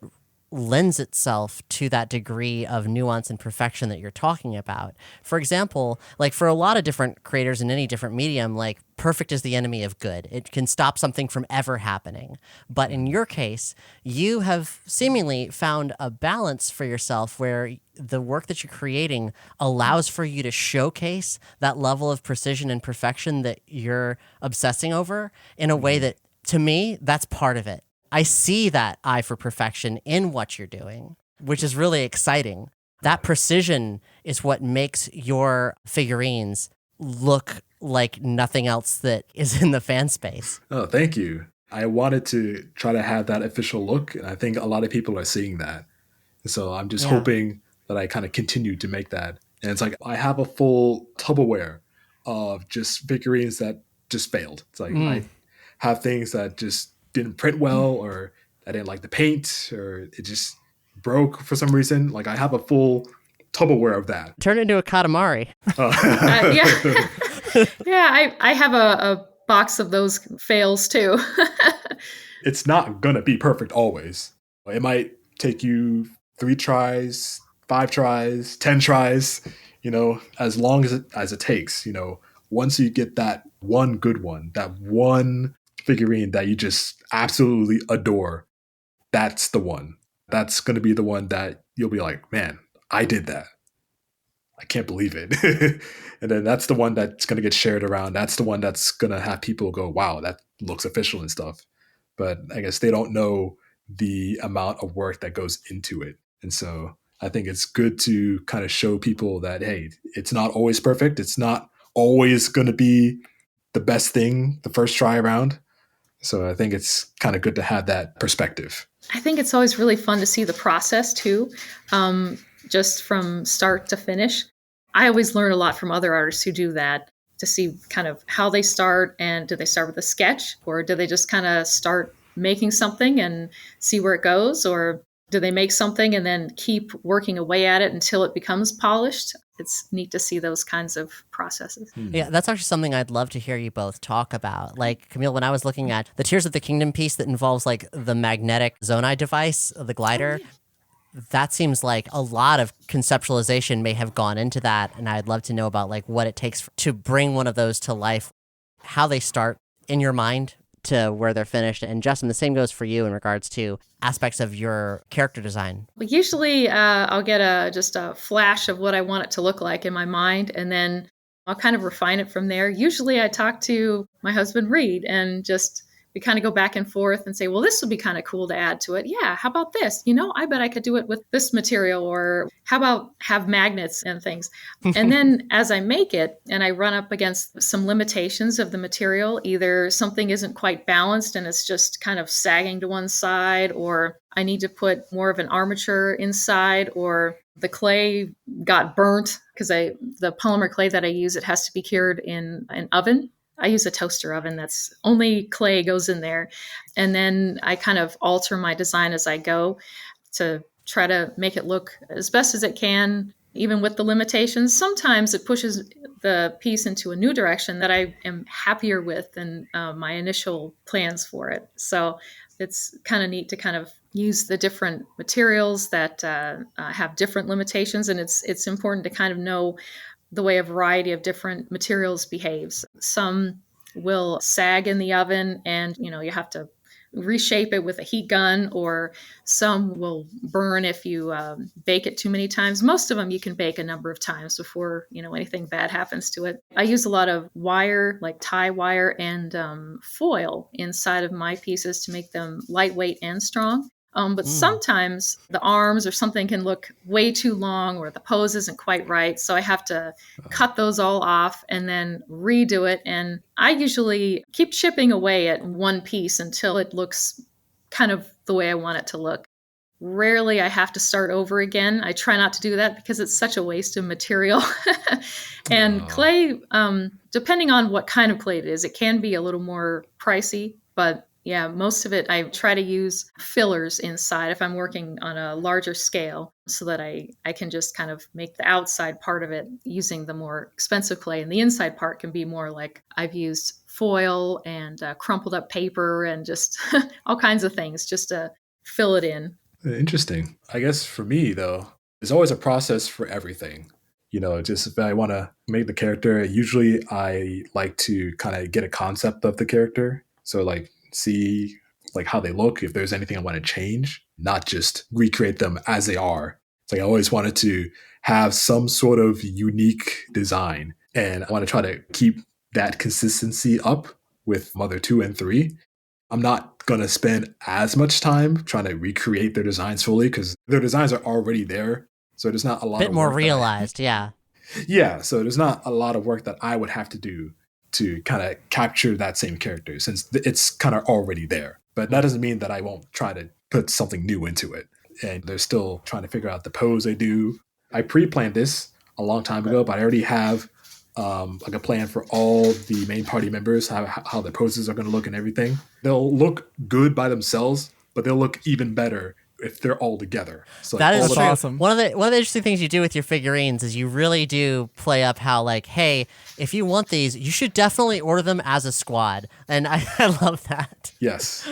lends itself to that degree of nuance and perfection that you're talking about. For example, like for a lot of different creators in any different medium, like perfect is the enemy of good. It can stop something from ever happening. But in your case, you have seemingly found a balance for yourself where the work that you're creating allows for you to showcase that level of precision and perfection that you're obsessing over in a way that, to me, that's part of it. I see that eye for perfection in what you're doing, which is really exciting. That precision is what makes your figurines look like nothing else that is in the fan space. Oh, thank you. I wanted to try to have that official look, and I think a lot of people are seeing that. So I'm just hoping that I kind of continue to make that. And it's like I have a full Tupperware of just figurines that just failed. It's like I have things that just didn't print well, or I didn't like the paint, or it just broke for some reason. Like I have a full Tupperware of that. Turn it into a Katamari. Yeah, I have a box of those fails too. It's not gonna be perfect always. It might take you 3 tries, 5 tries, 10 tries, as long as it takes. Once you get that one good one, that one figurine that you just absolutely adore, that's the one. That's going to be the one that you'll be like, man, I did that. I can't believe it. And then that's the one that's going to get shared around. That's the one that's going to have people go, wow, that looks official and stuff. But I guess they don't know the amount of work that goes into it. And so I think it's good to kind of show people that, hey, it's not always perfect. It's not always going to be the best thing the first try around. So I think it's kind of good to have that perspective. I think it's always really fun to see the process too, just from start to finish. I always learn a lot from other artists who do that, to see kind of how they start, and do they start with a sketch, or do they just kind of start making something and see where it goes, or Do they make something and then keep working away at it until it becomes polished? It's neat to see those kinds of processes. Yeah, that's actually something I'd love to hear you both talk about. Like, Camille, when I was looking at the Tears of the Kingdom piece that involves like the magnetic Zonai device, the glider, that seems like a lot of conceptualization may have gone into that. And I'd love to know about like what it takes to bring one of those to life, how they start in your mind to where they're finished. And Justyn, the same goes for you in regards to aspects of your character design. Well, usually I'll get just a flash of what I want it to look like in my mind, and then I'll kind of refine it from there. Usually I talk to my husband, Reed, and we kind of go back and forth and say, well, this would be kind of cool to add to it. Yeah, how about this? I bet I could do it with this material, or how about have magnets and things? And then as I make it and I run up against some limitations of the material, either something isn't quite balanced and it's just kind of sagging to one side, or I need to put more of an armature inside, or the clay got burnt because the polymer clay that I use, it has to be cured in an oven. I use a toaster oven that's only clay goes in there. And then I kind of alter my design as I go to try to make it look as best as it can, even with the limitations. Sometimes it pushes the piece into a new direction that I am happier with than my initial plans for it. So it's kind of neat to kind of use the different materials that have different limitations. And it's important to kind of know the way a variety of different materials behaves. Some will sag in the oven and, you have to reshape it with a heat gun, or some will burn if you bake it too many times. Most of them you can bake a number of times before, anything bad happens to it. I use a lot of wire, like tie wire and foil inside of my pieces to make them lightweight and strong. But sometimes the arms or something can look way too long, or the pose isn't quite right. So I have to cut those all off and then redo it. And I usually keep chipping away at one piece until it looks kind of the way I want it to look. Rarely I have to start over again. I try not to do that because it's such a waste of material. And clay, depending on what kind of clay it is, it can be a little more pricey, but yeah, most of it, I try to use fillers inside if I'm working on a larger scale, so that I can just kind of make the outside part of it using the more expensive clay. And the inside part can be more like I've used foil and crumpled up paper and just all kinds of things just to fill it in. Interesting. I guess for me, though, there's always a process for everything. Just if I want to make the character, usually I like to kind of get a concept of the character. So like, see like how they look, if there's anything I want to change, not just recreate them as they are. It's like I always wanted to have some sort of unique design, and I want to try to keep that consistency up with Mother 2 and 3. I'm not going to spend as much time trying to recreate their designs fully because their designs are already there. So there's not a lot bit more realized, yeah. Yeah, so there's not a lot of work that I would have to do to kind of capture that same character, since it's kind of already there. But that doesn't mean that I won't try to put something new into it. And they're still trying to figure out the pose they do. I pre-planned this a long time ago, but I already have like a plan for all the main party members, how their poses are going to look and everything. They'll look good by themselves, but they'll look even better if they're all together. So that is awesome. One of the interesting things you do with your figurines is you really do play up how like, hey, if you want these, you should definitely order them as a squad. And I love that. Yes.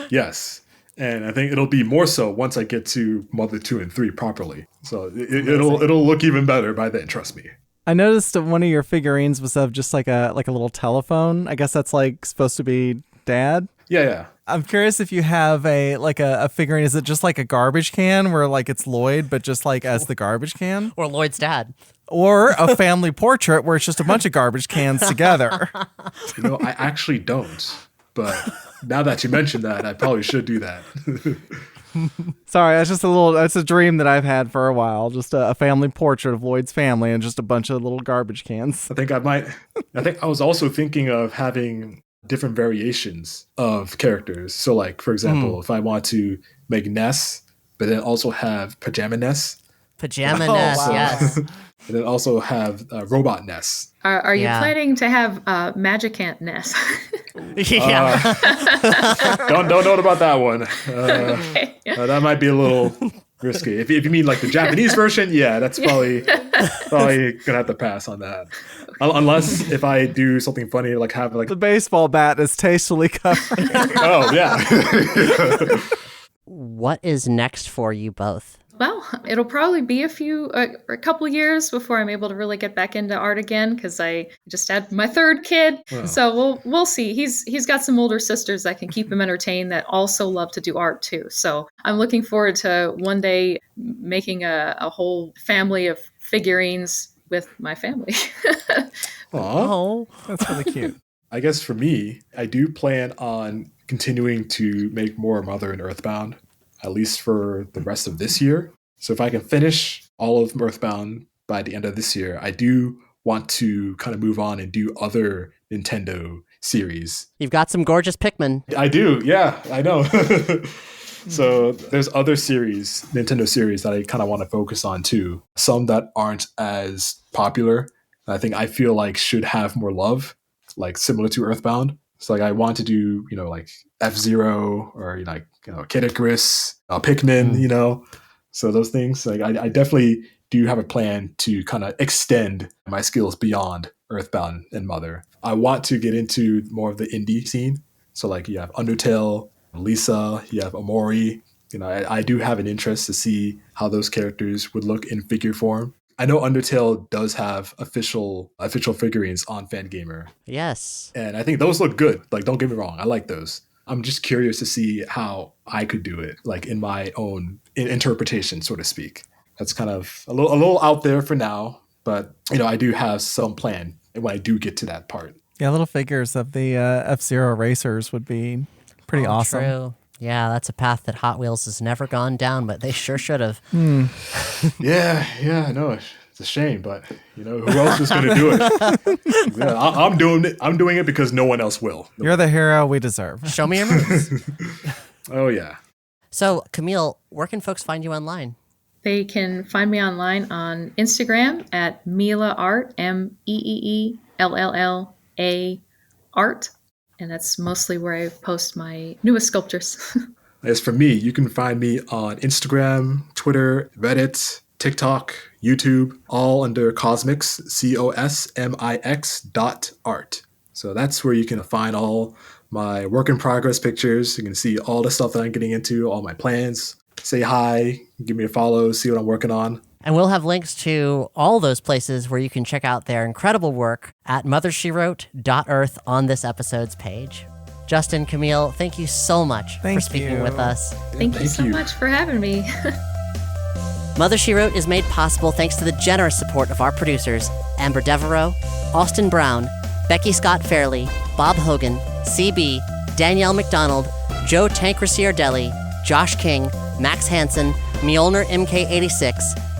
And I think it'll be more so once I get to Mother 2 and 3 properly. So it'll look even better by then, trust me. I noticed that one of your figurines was of just like a little telephone. I guess that's like supposed to be Dad. Yeah. I'm curious if you have a figurine. Is it just like a garbage can where like it's Lloyd, but just like as the garbage can? Or Lloyd's dad. Or a family portrait where it's just a bunch of garbage cans together. I actually don't. But now that you mentioned that, I probably should do that. Sorry, that's a dream that I've had for a while. Just a family portrait of Lloyd's family and just a bunch of little garbage cans. I think I was also thinking of having different variations of characters. So like, for example, if I want to make Ness, but then also have Pajama Ness. Pajama Ness, wow. Yes. And then also have Robot Ness. Are you planning to have Magicant Ness? Yeah. Don't know about that one. Okay. That might be a little risky. If you mean like the Japanese version, yeah, that's probably gonna have to pass on that. Unless if I do something funny, like have like The baseball bat is tastefully covered. oh yeah. What is next for you both? Well, it'll probably be a couple years before I'm able to really get back into art again because I just had my third kid. Wow. So we'll see. He's got some older sisters that can keep him entertained that also love to do art too. So I'm looking forward to one day making a whole family of figurines with my family. Oh, That's really cute. I guess for me, I do plan on continuing to make more Mother and EarthBound, at least for the rest of this year. So if I can finish all of EarthBound by the end of this year, I do want to kind of move on and do other Nintendo series. you've got some gorgeous Pikmin. I do, yeah, I know. So there's other Nintendo series that I kind of want to focus on too. Some that aren't as popular, I think I feel like should have more love, like similar to EarthBound. So like I want to do, like F-Zero or Kid Icarus, Pikmin, So those things, like I definitely do have a plan to kind of extend my skills beyond EarthBound and Mother. I want to get into more of the indie scene. So like you have Undertale, Lisa, you have Omori. I do have an interest to see how those characters would look in figure form. I know Undertale does have official figurines on Fangamer. Yes. And I think those look good. Like, don't get me wrong. I like those. I'm just curious to see how I could do it, like in my own interpretation, so to speak. That's kind of a little out there for now. But, I do have some plan when I do get to that part. Yeah, little figures of the F-Zero racers would be pretty awesome. True. Yeah, that's a path that Hot Wheels has never gone down, but they sure should have. Yeah, I know. It's a shame, but who else is going to do it? Yeah, I'm doing it. I'm doing it because no one else will. You're the hero we deserve. Show me your moves. Oh yeah. So, Camille, where can folks find you online? They can find me online on Instagram at Meeellla Art, Meeella Art. And that's mostly where I post my newest sculptures. As for me, you can find me on Instagram, Twitter, Reddit, TikTok, YouTube, all under Cosmix, COSMIX.art. So that's where you can find all my work in progress pictures. You can see all the stuff that I'm getting into, all my plans. Say hi, give me a follow, see what I'm working on. And we'll have links to all those places where you can check out their incredible work at mothershewrote.earth on this episode's page. Justyn, Camille, thank you so much for speaking with us. Thank you so much for having me. Mother She Wrote is made possible thanks to the generous support of our producers, Amber Devereaux, Austin Brown, Becky Scott Fairley, Bob Hogan, CB, Danielle McDonald, Joe Tankrasiardelli, Josh King, Max Hansen, Mjolnir MK86,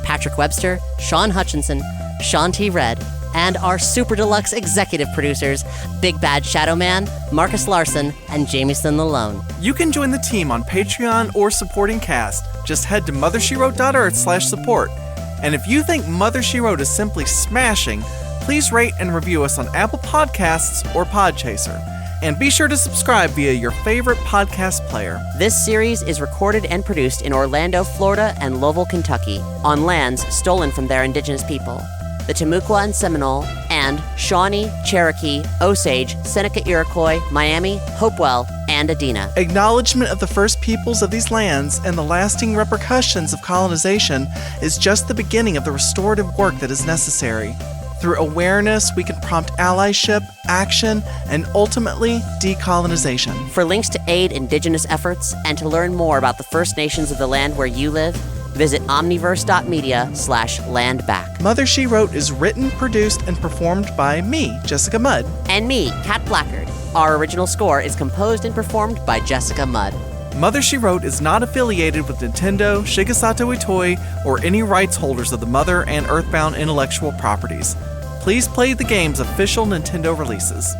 Patrick Webster, Sean Hutchinson, Sean T. Red, and our super deluxe executive producers, Big Bad Shadow Man, Marcus Larson, and Jamieson Lalone. You can join the team on Patreon or supporting cast. Just head to mothershewrote.earth/support. And if you think Mother She Wrote is simply smashing, please rate and review us on Apple Podcasts or Podchaser. And be sure to subscribe via your favorite podcast player. This series is recorded and produced in Orlando, Florida, and Louisville, Kentucky, on lands stolen from their indigenous people, the Timucua and Seminole, and Shawnee, Cherokee, Osage, Seneca Iroquois, Miami, Hopewell, and Adena. Acknowledgement of the first peoples of these lands and the lasting repercussions of colonization is just the beginning of the restorative work that is necessary. Through awareness, we can prompt allyship, action, and ultimately decolonization. For links to aid indigenous efforts and to learn more about the First Nations of the land where you live, visit omniverse.media/landback. Mother She Wrote is written, produced, and performed by me, Jessica Mudd. And me, Kat Blackard. Our original score is composed and performed by Jessica Mudd. Mother She Wrote is not affiliated with Nintendo, Shigesato Itoi, or any rights holders of the Mother and EarthBound intellectual properties. Please play the game's official Nintendo releases.